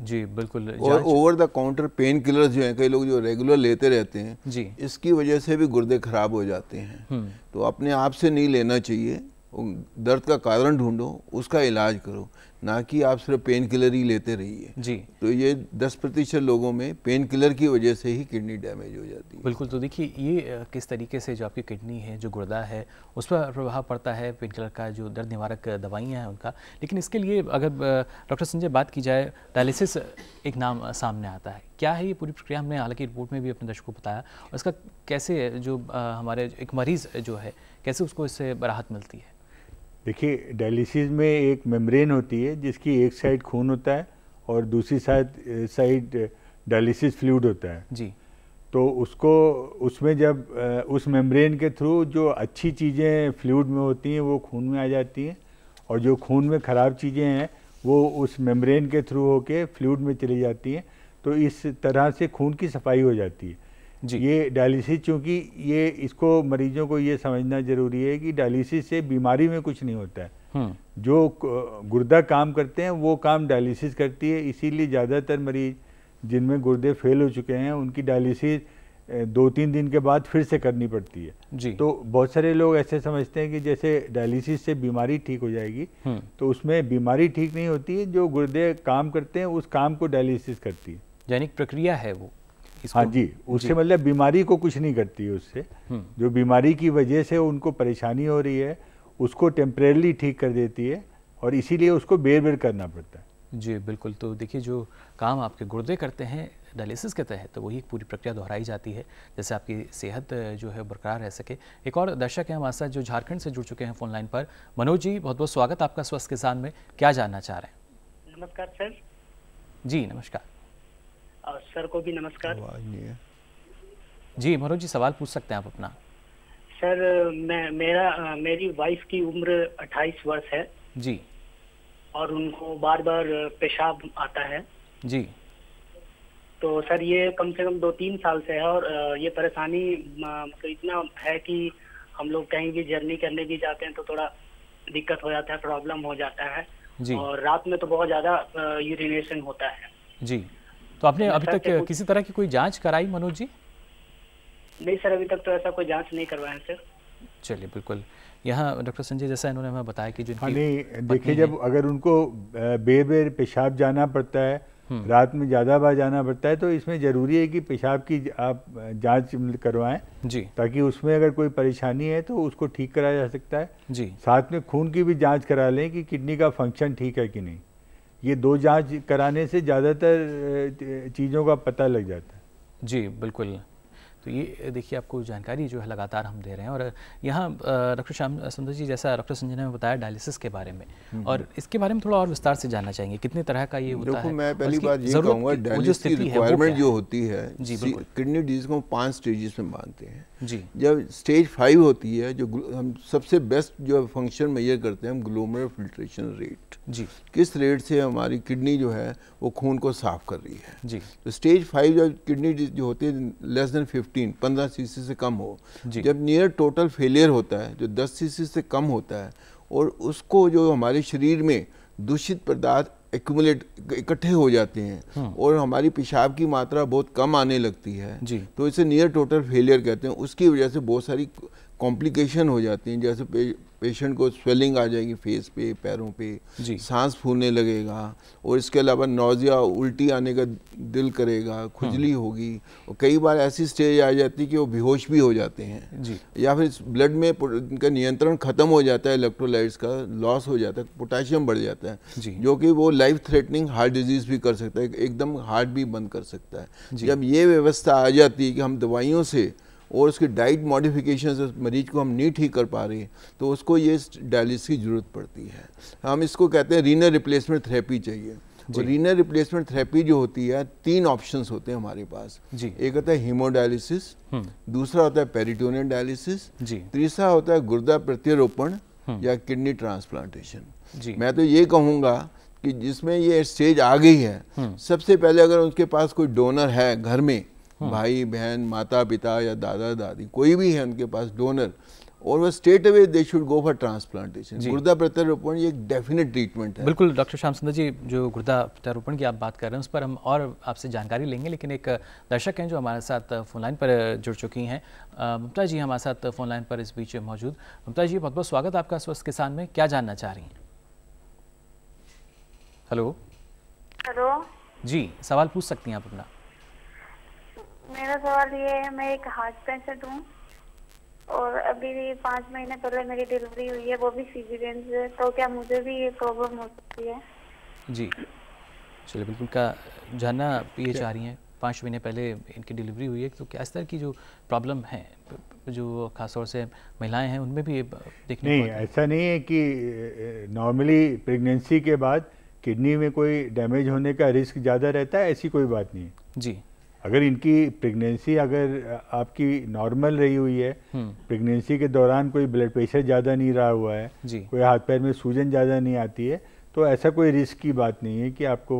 जी बिल्कुल। और over the counter pain killers जो हैं, कई लोग जो रेगुलर लेते रहते हैं जी, इसकी वजह से भी गुर्दे खराब हो जाते हैं। तो अपने आप से नहीं लेना चाहिए, दर्द का कारण ढूंढो, उसका इलाज करो, ना कि आप सिर्फ पेन किलर ही लेते रहिए जी। तो ये 10% लोगों में पेन किलर की वजह से ही किडनी डैमेज हो जाती है। बिल्कुल। तो देखिए, ये किस तरीके से जो आपकी किडनी है, जो गुर्दा है, उस पर प्रभाव पड़ता है पेन किलर का, जो दर्द निवारक दवाइयाँ हैं उनका। लेकिन इसके लिए अगर डॉक्टर संजय बात की जाए, डायलिसिस एक नाम सामने आता है, क्या है ये पूरी प्रक्रिया? हमने हालांकि रिपोर्ट में भी अपने दर्शकों को बताया, और इसका कैसे जो हमारे एक मरीज़ जो है कैसे उसको इससे राहत मिलती है? देखिए, डायलिसिस में एक मेम्ब्रेन होती है जिसकी एक साइड खून होता है और दूसरी साइड डायलिसिस फ्लूइड होता है जी। तो उसमें जब उस मेम्ब्रेन के थ्रू जो अच्छी चीज़ें फ्लूइड में होती हैं वो खून में आ जाती हैं, और जो खून में ख़राब चीज़ें हैं वो उस मेम्ब्रेन के थ्रू होके फ्लूइड में चली जाती हैं। तो इस तरह से खून की सफाई हो जाती है जी। ये डायलिसिस, चूँकि ये इसको मरीजों को ये समझना ज़रूरी है कि डायलिसिस से बीमारी में कुछ नहीं होता है। जो गुर्दा काम करते हैं वो काम डायलिसिस करती है। इसीलिए ज़्यादातर मरीज जिनमें गुर्दे फेल हो चुके हैं उनकी डायलिसिस 2-3 दिन के बाद फिर से करनी पड़ती है जी। तो बहुत सारे लोग ऐसे समझते हैं कि जैसे डायलिसिस से बीमारी ठीक हो जाएगी, तो उसमें बीमारी ठीक नहीं होती है। जो गुर्दे काम करते हैं उस काम को डायलिसिस करती है, यानी प्रक्रिया है वो। हाँ जी, उससे मतलब बीमारी को कुछ नहीं करती है। उससे जो बीमारी की वजह से उनको परेशानी हो रही है उसको टेम्परेरी ठीक कर देती है, और इसीलिए उसको बेर करना पड़ता है जी। बिल्कुल। तो देखिए, जो काम आपके गुर्दे करते हैं डायलिसिस के तहत, तो वही पूरी प्रक्रिया दोहराई जाती है जैसे आपकी सेहत जो है बरकरार रह सके। एक और दर्शक हैं हमारे साथ जो झारखंड से जुड़ चुके हैं फ़ोन लाइन पर। मनोज जी, बहुत बहुत स्वागत आपका स्वस्थ किसान में। क्या जानना चाह रहे हैं? नमस्कार सर। जी नमस्कार। और सर को भी नमस्कार। जी मनोज जी, सवाल पूछ सकते हैं आप अपना। सर मेरी वाइफ की उम्र 28 वर्ष है जी, और उनको बार बार पेशाब आता है जी। तो सर ये कम से कम 2-3 साल से है, और ये परेशानी मतलब इतना है कि हम लोग कहीं भी जर्नी करने भी जाते हैं तो थोड़ा दिक्कत हो जाता है, प्रॉब्लम हो जाता है जी। और रात में तो बहुत ज्यादा यूरिनेशन होता है जी। तो आपने अभी तक किसी तरह की कोई जांच कराई मनोज जी? नहीं सर, अभी तक तो ऐसा कोई जांच नहीं करवाया सर। चलिए बिल्कुल, यहाँ डॉक्टर संजय जैसा इन्होंने हमें बताया कि जो देखिए, जब अगर उनको बेर पेशाब जाना पड़ता है, रात में ज़्यादा बार जाना पड़ता है, तो इसमें ज़रूरी है कि पेशाब की आप जांच करवाएं जी, ताकि उसमें अगर कोई परेशानी है तो उसको ठीक कराया जा सकता है जी। साथ में खून की भी जांच करा लें कि किडनी का फंक्शन ठीक है कि नहीं। ये 2 जांच कराने से ज़्यादातर चीज़ों का पता लग जाता है जी। बिल्कुल, तो ये देखिए आपको जानकारी जो है लगातार हम दे रहे हैं। और यहाँ डॉक्टर श्याम सुंदर जी, जैसा डॉक्टर संजय ने बताया डायलिसिस के बारे में, और इसके बारे में थोड़ा और विस्तार से जानना चाहेंगे, कितने तरह का ये होता है? मैं पहली बात ये कहूँगा, डायलिसिस की रिक्वायरमेंट जो होती है किडनी डिजीज को 5 स्टेजेस में मानते हैं जी। जब स्टेज 5 होती है, जो हम सबसे बेस्ट जो फंक्शन मेजर करते हैं हम, ग्लोमेरुलर फिल्ट्रेशन रेट जी, किस रेट से हमारी किडनी जो है वो खून को साफ कर रही है जी। तो स्टेज 5 जब किडनी जो होती है लेस देन 15 सीसी से कम हो, जब नियर टोटल फेलियर होता है जो 10 सीसी से कम होता है, और उसको जो हमारे शरीर में दूषित पदार्थ एक्यूमुलेट इकट्ठे हो जाते हैं और हमारी पेशाब की मात्रा बहुत कम आने लगती है जी, तो इसे नियर टोटल फेलियर कहते हैं। उसकी वजह से बहुत सारी कॉम्प्लिकेशन हो जाती हैं, जैसे पेशेंट को स्वेलिंग आ जाएगी फेस पे, पैरों पे, सांस फूलने लगेगा, और इसके अलावा नौजिया, उल्टी आने का दिल करेगा, खुजली होगी, और कई बार ऐसी स्टेज आ जाती है कि वो बेहोश भी हो जाते हैं जी। या फिर ब्लड में उनका नियंत्रण खत्म हो जाता है, इलेक्ट्रोलाइट्स का लॉस हो जाता है, पोटेशियम बढ़ जाता है जी, जो कि वो लाइफ थ्रेटनिंग हार्ट डिजीज भी कर सकता है, एकदम हार्ट भी बंद कर सकता है। जब ये व्यवस्था आ जाती है कि हम दवाइयों से और उसकी डाइट मॉडिफिकेशन से मरीज को हम नहीं ठीक कर पा रहे हैं, तो उसको ये डायलिसिस की ज़रूरत पड़ती है। हम इसको कहते हैं रीनल रिप्लेसमेंट थेरेपी चाहिए। और रीनल रिप्लेसमेंट थेरेपी जो होती है, 3 ऑप्शंस होते हैं हमारे पास जी। एक होता है हीमोडायलिसिस, दूसरा होता है पेरिटोनियल डायलिसिस, तीसरा होता है गुर्दा प्रत्यारोपण या किडनी ट्रांसप्लांटेशन। मैं तो ये कहूँगा कि जिसमें ये स्टेज आ गई है, सबसे पहले अगर उनके पास कोई डोनर है घर में, भाई बहन, माता पिता या दादा दादी, कोई भी है उनके पास डोनर, और वो straight away they should go for transplantation. गुर्दा प्रत्यारोपण ये एक डेफिनेट ट्रीटमेंट है। बिल्कुल डॉक्टर श्याम सुंदर जी, जो गुर्दा प्रत्यारोपण की आप बात कर रहे हैं उस पर हम और आपसे जानकारी लेंगे, लेकिन एक दर्शक हैं जो हमारे साथ फोन लाइन पर जुड़ चुकी हैं। ममता जी हमारे साथ फोन लाइन पर इस बीच मौजूद। ममता जी, बहुत बहुत स्वागत आपका स्वस्थ किसान में, क्या जानना चाह रही हैं? हेलो हेलो जी, सवाल पूछ सकती हैं आप अपना। मेरा सवाल ये है, मैं एक हार्ट पेशेंट हूँ और अभी 5 महीने पहले मेरी डिलीवरी हुई है, वो भी सीजरियन से, तो क्या मुझे भी ये प्रॉब्लम हो सकती है? जी चलिए, बिल्कुल का जानना ये चाह रही हैं। 5 महीने पहले इनकी डिलीवरी हुई है, तो क्या इस तरह की जो प्रॉब्लम है जो खासतौर से महिलाएं हैं उनमें भी देखने नहीं, ऐसा नहीं है कि नॉर्मली प्रेगनेंसी के बाद किडनी में कोई डैमेज होने का रिस्क ज़्यादा रहता है, ऐसी कोई बात नहीं है जी। अगर इनकी प्रेगनेंसी अगर आपकी नॉर्मल रही हुई है, प्रेगनेंसी के दौरान कोई ब्लड प्रेशर ज़्यादा नहीं रहा हुआ है, कोई हाथ पैर में सूजन ज़्यादा नहीं आती है, तो ऐसा कोई रिस्क की बात नहीं है कि आपको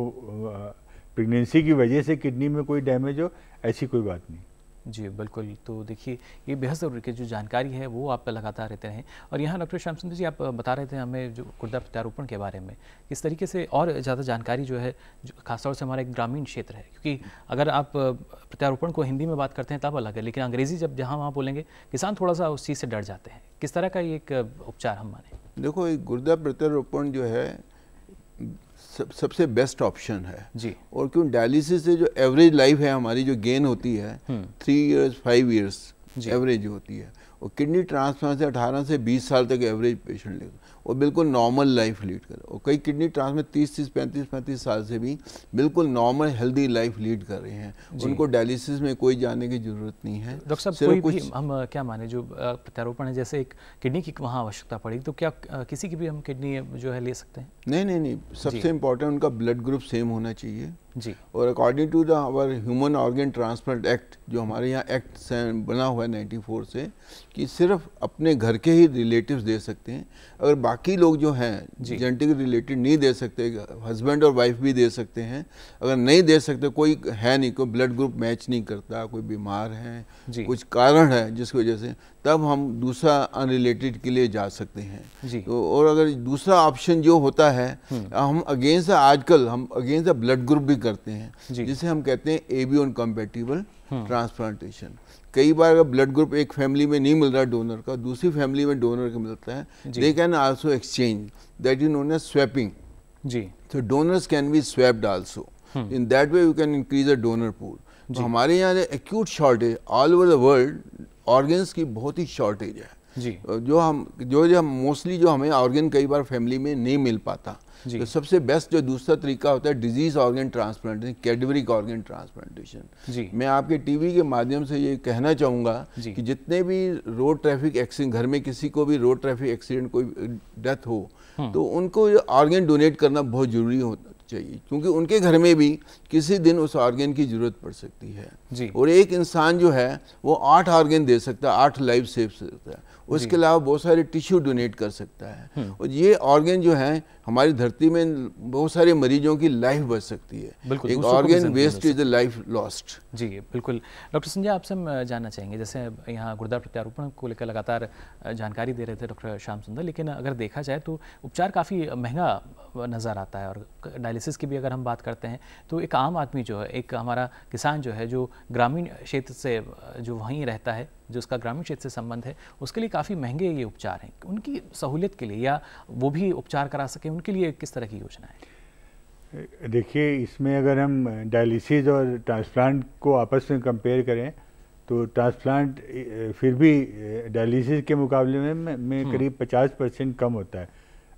प्रेगनेंसी की वजह से किडनी में कोई डैमेज हो, ऐसी कोई बात नहीं जी। बिल्कुल, तो देखिए ये बेहद ज़रूरी की जो जानकारी है वो आप लगातार रहते हैं। और यहाँ डॉक्टर श्याम सुंदर जी, आप बता रहे थे हमें जो गुर्दा प्रत्यारोपण के बारे में, किस तरीके से और ज़्यादा जानकारी जो है, जो खासतौर से हमारा एक ग्रामीण क्षेत्र है, क्योंकि अगर आप प्रत्यारोपण को हिंदी में बात करते हैं तब अलग है, लेकिन अंग्रेज़ी जब जहाँ वहाँ बोलेंगे किसान थोड़ा सा उस चीज़ से डर जाते हैं। किस तरह का ये एक उपचार हम माने? देखो, एक गुर्दा प्रत्यारोपण जो है सबसे बेस्ट ऑप्शन है जी। और क्यों डायलिसिस से जो एवरेज लाइफ है हमारी जो गेन होती है 3 इयर्स 5 इयर्स एवरेज होती है, और किडनी ट्रांसप्लांट से 18 से 20 साल तक एवरेज पेशेंट लेगा और बिल्कुल नॉर्मल लाइफ लीड करे। और कई किडनी ट्रांसप्लांट 30 35 साल से भी बिल्कुल नॉर्मल हेल्दी लाइफ लीड कर रहे हैं, उनको डायलिसिस में कोई जाने की जरूरत नहीं है। डॉक्टर साहब, कोई भी हम क्या माने जो प्रत्यारोपण है, जैसे एक किडनी की वहाँ आवश्यकता पड़ेगी, तो क्या किसी की भी हम किडनी जो है ले सकते हैं? नहीं, सबसे इम्पोर्टेंट उनका ब्लड ग्रुप सेम होना चाहिए जी। और according to the our human organ transplant act, जो हमारे यहाँ एक्ट बना हुआ है 94 से, कि सिर्फ अपने घर के ही रिलेटिव्स दे सकते हैं। अगर बाकी लोग जो हैं जेनेटिक रिलेटेड नहीं दे सकते, हस्बैंड और वाइफ भी दे सकते हैं। अगर नहीं दे सकते, कोई है नहीं, कोई ब्लड ग्रुप मैच नहीं करता, कोई बीमार है, कुछ कारण है जिसकी वजह से, तब हम दूसरा अनरिलेटेड के लिए जा सकते हैं। तो और अगर दूसरा ऑप्शन जो होता है, हम अगेंस्ट आजकल हम अगेंस्ट ब्लड ग्रुप भी करते हैं, जिसे हम कहते हैं एबी अनकम्पैटिबल ट्रांसप्लांटेशन। कई बार अगर ब्लड ग्रुप एक फैमिली में नहीं मिल रहा डोनर का, दूसरी फैमिली में डोनर का मिलता है, they can also exchange, that is known as swapping. तो donors can be swapped also, in that way you can increase a donor pool. तो हमारे यहाँ acute shortage all over the world organs की बहुत ही shortage है। जो हम mostly जो हमें ऑर्गन कई बार फैमिली में नहीं मिल पाता, तो सबसे बेस्ट जो दूसरा तरीका होता है disease organ transplantation, cadaveric organ transplantation. मैं आपके टीवी के माध्यम से ये कहना चाहूँगा कि जितने भी रोड ट्रैफिक एक्सीडेंट, घर में किसी को भी रोड ट्रैफिक एक्सीडेंट कोई डेथ हो, तो उनको ऑर्गन डोनेट करना बहुत जरूरी होता चाहिए, क्योंकि उनके घर में भी किसी दिन उस ऑर्गन की जरूरत पड़ सकती है। और एक इंसान जो है वो 8 ऑर्गन दे सकता है, 8 लाइफ सेव सकता है, उसके अलावा बहुत सारे टिश्यू डोनेट कर सकता है। और ये ऑर्गन जो है हमारी धरती में बहुत सारे मरीजों की लाइफ बच सकती है। एक organ waste is a life lost. जी बिल्कुल। डॉक्टर संजय, आपसे हम जानना चाहेंगे, जैसे यहाँ गुर्दा प्रत्यारोपण को लेकर लगातार जानकारी दे रहे थे डॉक्टर श्याम सुंदर, लेकिन अगर देखा जाए तो उपचार काफ़ी महंगा नज़र आता है। और डायलिसिस की भी अगर हम बात करते हैं तो एक आम आदमी जो है, एक हमारा किसान जो है, जो ग्रामीण क्षेत्र से जो वहीं रहता है, जो उसका ग्रामीण क्षेत्र से संबंध है, उसके लिए काफ़ी महंगे ये उपचार हैं। उनकी सहूलियत के लिए या वो भी उपचार करा सकें, उनके लिए किस तरह की योजना है? देखिए, इसमें अगर हम डायलिसिस और ट्रांसप्लांट को आपस में कंपेयर करें तो ट्रांसप्लांट फिर भी डायलिसिस के मुकाबले में करीब 50% कम होता है।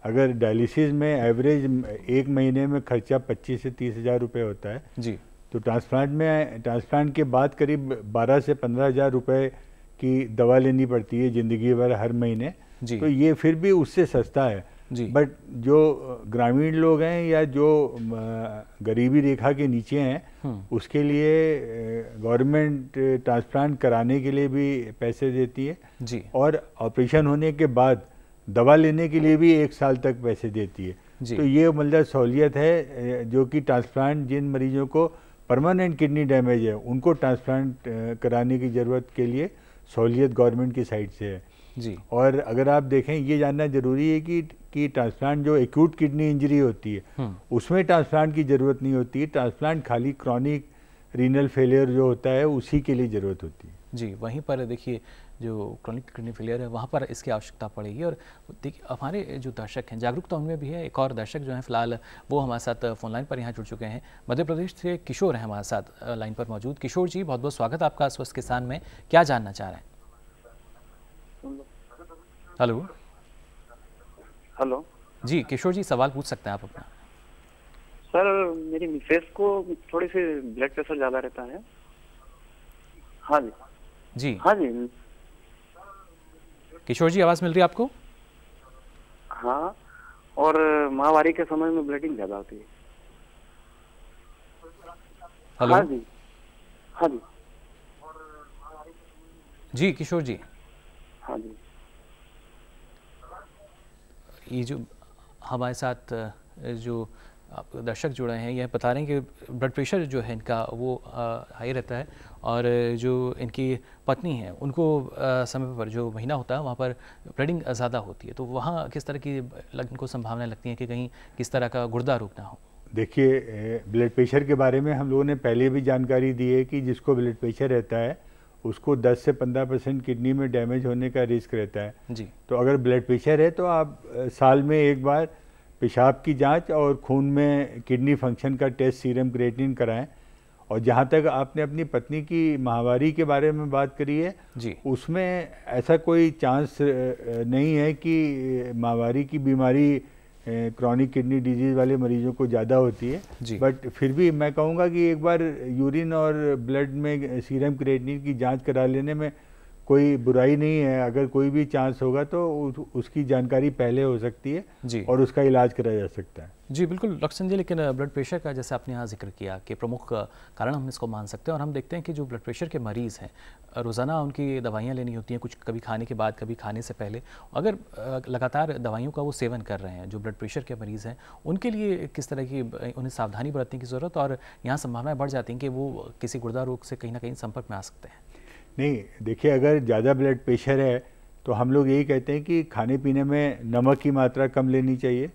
अगर डायलिसिस में एवरेज एक महीने में खर्चा 25 से 30 हज़ार रुपये होता है जी, तो ट्रांसप्लांट के बाद करीब 12 से 15 हज़ार रुपये की दवा लेनी पड़ती है ज़िंदगी भर हर महीने। तो ये फिर भी उससे सस्ता है। बट जो ग्रामीण लोग हैं या जो गरीबी रेखा के नीचे हैं, उसके लिए गवर्नमेंट ट्रांसप्लांट कराने के लिए भी पैसे देती है जी, और ऑपरेशन होने के बाद दवा लेने के लिए भी 1 साल तक पैसे देती है। तो ये मतलब सहूलियत है जो कि ट्रांसप्लांट, जिन मरीजों को परमानेंट किडनी डैमेज है उनको ट्रांसप्लांट कराने की ज़रूरत के लिए सहूलियत गवर्नमेंट की साइड से है जी। और अगर आप देखें, ये जानना जरूरी है कि ट्रांसप्लांट जो एक्यूट किडनी इंजरी होती है उसमें ट्रांसप्लांट की ज़रूरत नहीं होती है। ट्रांसप्लांट खाली क्रॉनिक रीनल फेलियर जो होता है उसी के लिए ज़रूरत होती है जी। वहीं पर देखिए, जो क्रॉनिक किडनी फेलियर है वहाँ पर इसकी आवश्यकता पड़ेगी। और देखिए, हमारे जो दर्शक हैं, जागरूकता उनमें भी है। एक और दर्शक जो हैं फिलहाल वो हमारे साथ फ़ोन लाइन पर यहाँ जुड़ चुके हैं। मध्य प्रदेश से किशोर हैं हमारे साथ लाइन पर मौजूद। किशोर जी, बहुत बहुत स्वागत आपका स्वस्थ किसान में। क्या जानना चाह रहे हैं? हेलो हेलो जी, किशोर जी सवाल पूछ सकते हैं आप अपना। सर, मेरी मिसेस को थोड़ी सी ब्लड प्रेशर ज्यादा रहता है। हाँ जी जी, हाँ जी किशोर जी, आवाज मिल रही है आपको? हाँ, और माहवारी के समय में ब्लीडिंग ज्यादा होती है। हेलो हाँ जी, हाँ जी जी, किशोर जी, हाँ जी, ये जो हमारे साथ जो दर्शक जुड़े हैं, ये बता रहे हैं कि ब्लड प्रेशर जो है इनका वो हाई रहता है, और जो इनकी पत्नी है उनको समय पर जो महीना होता है वहाँ पर ब्लीडिंग ज़्यादा होती है। तो वहाँ किस तरह की इनको संभावनाएं लगती हैं कि कहीं किस तरह का गुर्दा रोग ना हो? देखिए, ब्लड प्रेशर के बारे में हम लोगों ने पहले भी जानकारी दी है कि जिसको ब्लड प्रेशर रहता है उसको 10 से 15% किडनी में डैमेज होने का रिस्क रहता है जी। तो अगर ब्लड प्रेशर है तो आप साल में एक बार पेशाब की जांच और खून में किडनी फंक्शन का टेस्ट, सीरम क्रिएटिनिन कराएं। और जहां तक आपने अपनी पत्नी की माहवारी के बारे में बात करी है जी, उसमें ऐसा कोई चांस नहीं है कि माहवारी की बीमारी क्रॉनिक किडनी डिजीज़ वाले मरीजों को ज़्यादा होती है। बट फिर भी मैं कहूँगा कि एक बार यूरिन और ब्लड में सीरम क्रिएटिनिन की जांच करा लेने में कोई बुराई नहीं है, अगर कोई भी चांस होगा तो उसकी जानकारी पहले हो सकती है जी, और उसका इलाज कराया जा सकता है। जी बिल्कुल डॉक्टर संजय, लेकिन ब्लड प्रेशर का जैसे आपने यहाँ जिक्र किया कि प्रमुख कारण हम इसको मान सकते हैं, और हम देखते हैं कि जो ब्लड प्रेशर के मरीज़ हैं रोज़ाना उनकी दवाइयाँ लेनी होती हैं, कुछ कभी खाने के बाद कभी खाने से पहले। अगर लगातार दवाइयों का वो सेवन कर रहे हैं जो ब्लड प्रेशर के मरीज़ हैं, उनके लिए किस तरह की उन्हें सावधानी बरतने की ज़रूरत, और यहाँ संभावनाएँ बढ़ जाती हैं कि वो किसी गुर्दा रोग से कहीं ना कहीं संपर्क में आ सकते हैं? नहीं, देखिए, अगर ज़्यादा ब्लड प्रेशर है तो हम लोग यही कहते हैं कि खाने पीने में नमक की मात्रा कम लेनी चाहिए,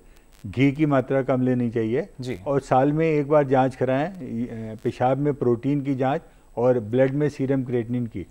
घी की मात्रा कम लेनी चाहिए जी, और साल में एक बार जांच कराएं, पेशाब में प्रोटीन की जांच और ब्लड में सीरम क्रिएटिनिन की।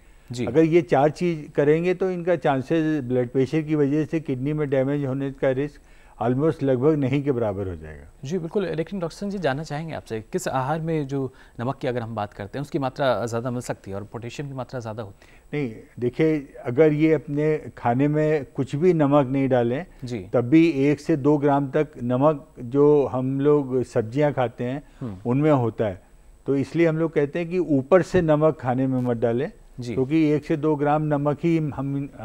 अगर ये 4 चीज़ करेंगे तो इनका चांसेस ब्लड प्रेशर की वजह से किडनी में डैमेज होने का रिस्क ऑलमोस्ट लगभग नहीं के बराबर हो जाएगा। जी बिल्कुल, लेकिन डॉक्टर संजय जानना चाहेंगे आपसे, किस आहार में जो नमक की अगर हम बात करते हैं उसकी मात्रा ज़्यादा मिल सकती है और पोटेशियम की मात्रा ज़्यादा होती है? नहीं, देखिए, अगर ये अपने खाने में कुछ भी नमक नहीं डालें जी, तब भी 1 से 2 ग्राम तक नमक जो हम लोग सब्जियां खाते हैं उनमें होता है। तो इसलिए हम लोग कहते हैं कि ऊपर से नमक खाने में मत डालें, क्योंकि 1 से 2 ग्राम नमक ही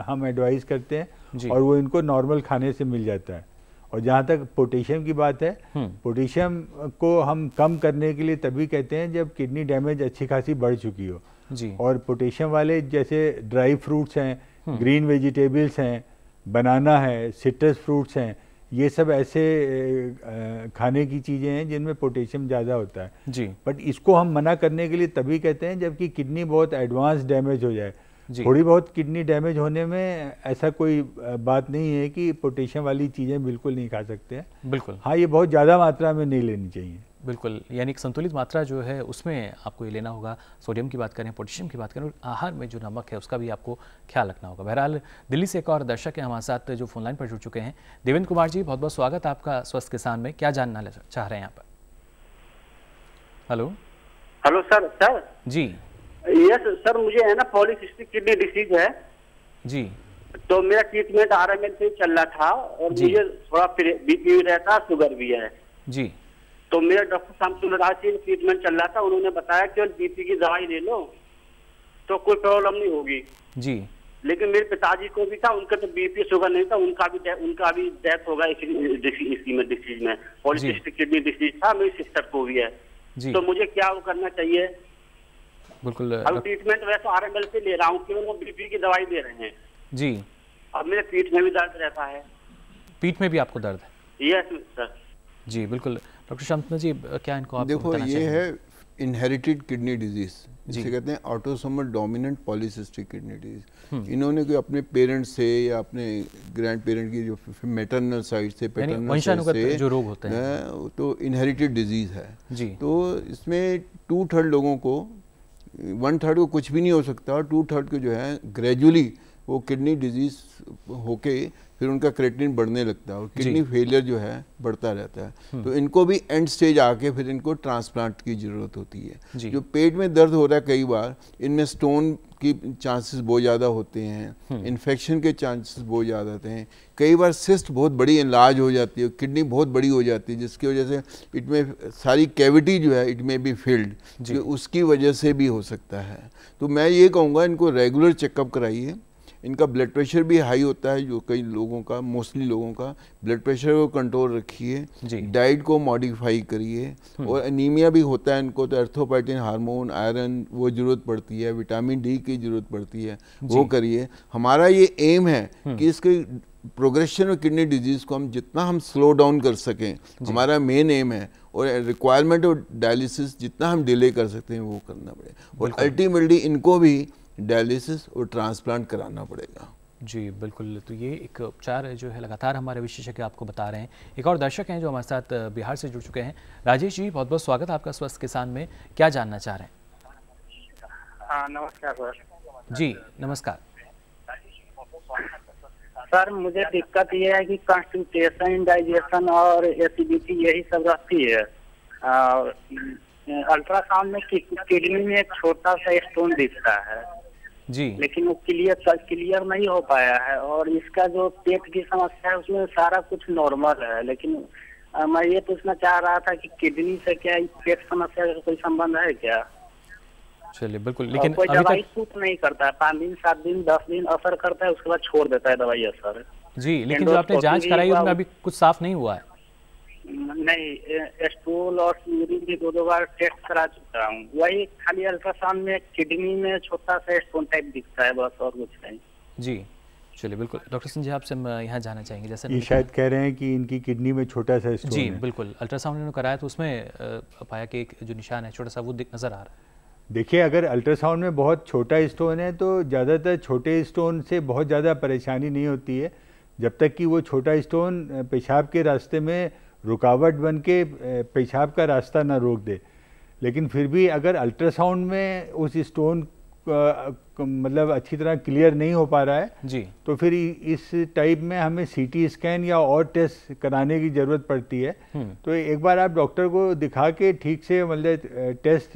हम एडवाइस करते हैं और वो इनको नॉर्मल खाने से मिल जाता है। और जहाँ तक पोटेशियम की बात है, पोटेशियम को हम कम करने के लिए तभी कहते हैं जब किडनी डैमेज अच्छी खासी बढ़ चुकी हो जी। और पोटेशियम वाले जैसे ड्राई फ्रूट्स हैं, ग्रीन वेजिटेबल्स हैं, बनाना है, सिट्रस फ्रूट्स हैं, ये सब ऐसे खाने की चीज़ें हैं जिनमें पोटेशियम ज़्यादा होता है जी। बट इसको हम मना करने के लिए तभी कहते हैं जबकि किडनी बहुत एडवांस डैमेज हो जाए। थोड़ी बहुत किडनी डैमेज होने में ऐसा कोई बात नहीं है कि पोटेशियम वाली चीज़ें बिल्कुल नहीं खा सकते हैं। बिल्कुल हाँ, ये बहुत ज़्यादा मात्रा में नहीं लेनी चाहिए। बिल्कुल, यानी एक संतुलित मात्रा जो है उसमें आपको ये लेना होगा। सोडियम की बात करें, पोटेशियम की बात करें, और आहार में जो नमक है उसका भी आपको ख्याल रखना होगा। बहरहाल दिल्ली से एक और दर्शक है हमारे साथ जो फोन लाइन पर जुड़ चुके हैं। देवेंद्र कुमार जी, बहुत बहुत स्वागत आपका स्वस्थ किसान में। क्या जानना चाह रहे हैं यहाँ पर? हेलो हेलो सर जी। यस सर, मुझे है ना पॉलीसिस्टिक किडनी डिसीज है जी। तो मेरा ट्रीटमेंट RML से चल रहा था और मुझे थोड़ा BP रहता, शुगर भी है जी। तो मेरा डॉक्टर शामसुंदर से ट्रीटमेंट चल रहा था, उन्होंने बताया कि BP की दवाई ले लो तो कोई प्रॉब्लम नहीं होगी जी। लेकिन मेरे पिताजी को भी था, उनका तो BP शुगर नहीं था, उनका भी डेथ होगा इसी डिसीज में। पॉलीसिस्टिक किडनी डिसीज था, मेरी सिस्टर को भी है जी। तो मुझे क्या वो करना चाहिए? बिल्कुल, अब ट्रीटमेंट वैसे RML से ले रहा हूँ, केवल वो BP की दवाई दे रहे हैं जी। अब मेरे पीठ में भी दर्द रहता है। पीठ में भी आपको दर्द है? यस सर जी। बिल्कुल डॉक्टर शामसुंदर जी, क्या इनको आप देखो, ये है इनहेरिटेड किडनी डिजीज, जिसे कहते हैं autosomal dominant polycystic kidney disease. इन्होंने कोई अपने पेरेंट्स से या अपने ग्रैंड पेरेंट की जो मैटरनल साइड से, पैटर्नल साइड से जो रोग होते हैं, तो इनहेरिटेड डिजीज है जी। तो इसमें 2/3 लोगों को, 1/3 को कुछ भी नहीं हो सकता और 2/3 को जो है ग्रेजुअली वो किडनी डिजीज होके फिर उनका क्रिएटिनिन बढ़ने लगता है और किडनी फेलियर जो है बढ़ता रहता है। तो इनको भी एंड स्टेज आके फिर इनको ट्रांसप्लांट की ज़रूरत होती है। जो पेट में दर्द हो रहा है, कई बार इनमें स्टोन की चांसेस बहुत ज़्यादा होते हैं, इन्फेक्शन के चांसेस बहुत ज़्यादा होते हैं, कई बार सिस्ट बहुत बड़ी इनलार्ज हो जाती है, किडनी बहुत बड़ी हो जाती है, जिसकी वजह से इट में सारी कैविटी जो है इट में बी फिल्ड, जो उसकी वजह से भी हो सकता है। तो मैं ये कहूँगा इनको रेगुलर चेकअप कराइए। इनका ब्लड प्रेशर भी हाई होता है, जो कई लोगों का, मोस्टली लोगों का ब्लड प्रेशर को कंट्रोल रखिए, डाइट को मॉडिफाई करिए। और एनीमिया भी होता है इनको, तो एर्थ्रोपाइटिन हार्मोन, आयरन वो ज़रूरत पड़ती है, विटामिन D की ज़रूरत पड़ती है, वो करिए। हमारा ये एम है कि इसके प्रोग्रेशन ऑफ किडनी डिजीज़ को हम स्लो डाउन कर सकें, हमारा मेन एम है। और रिक्वायरमेंट ऑफ डायलिसिस जितना हम डिले कर सकते हैं वो करना पड़ेगा, और अल्टीमेटली इनको भी डायलिसिस और ट्रांसप्लांट कराना पड़ेगा जी। बिल्कुल, तो ये एक उपचार जो है लगातार हमारे विशेषज्ञ आपको बता रहे हैं। एक और दर्शक हैं जो हमारे साथ बिहार से जुड़ चुके हैं। राजेश जी, बहुत बहुत स्वागत आपका स्वस्थ किसान में। क्या जानना चाह रहे हैं? नमस्कार सर। जी नमस्कार सर। मुझे दिक्कत ये है कि कॉन्स्टिपेशन, इंडाइजेशन और एसिडिटी यही सब रहती है। अल्ट्रासाउंड में किडनी में एक छोटा सा स्टोन दिखता है जी, लेकिन वो क्लियर नहीं हो पाया है। और इसका जो पेट की समस्या है उसमें सारा कुछ नॉर्मल है, लेकिन मैं ये पूछना चाह रहा था कि किडनी से क्या पेट समस्या का कोई संबंध है क्या? चलिए बिल्कुल, लेकिन कोई दवाई सूट नहीं करता है, 5 दिन 7 दिन 10 दिन असर करता है, उसके बाद छोड़ देता है दवाई असर। जी, लेकिन जो आपने जांच कराई उसमें अभी कुछ साफ नहीं हुआ है? नहीं, स्टूल और यूरिन भी 2 बार टेस्ट करा चुका हूँ। वही खाली अल्ट्रासाउंड में किडनी में छोटा सा स्टोन टाइप दिखता है बस, और कुछ नहीं। जी चलिए बिल्कुल, डॉक्टर संजय आपसे हम यहाँ जाना चाहेंगे, जैसे ये शायद कह रहे हैं कि इनकी किडनी में छोटा सा स्टोन जी है। बिल्कुल, अल्ट्रासाउंड उन्होंने कराया तो उसमें पाया कि एक जो निशान है छोटा सा वो नज़र आ रहा है। देखिए, अगर अल्ट्रासाउंड में बहुत छोटा स्टोन है तो ज़्यादातर छोटे स्टोन से बहुत ज़्यादा परेशानी नहीं होती है, जब तक कि वो छोटा स्टोन पेशाब के रास्ते में रुकावट बन के पेशाब का रास्ता ना रोक दे। लेकिन फिर भी अगर अल्ट्रासाउंड में उस स्टोन मतलब अच्छी तरह क्लियर नहीं हो पा रहा है जी, तो फिर इस टाइप में हमें सीटी स्कैन या और टेस्ट कराने की ज़रूरत पड़ती है। तो एक बार आप डॉक्टर को दिखा के ठीक से मतलब टेस्ट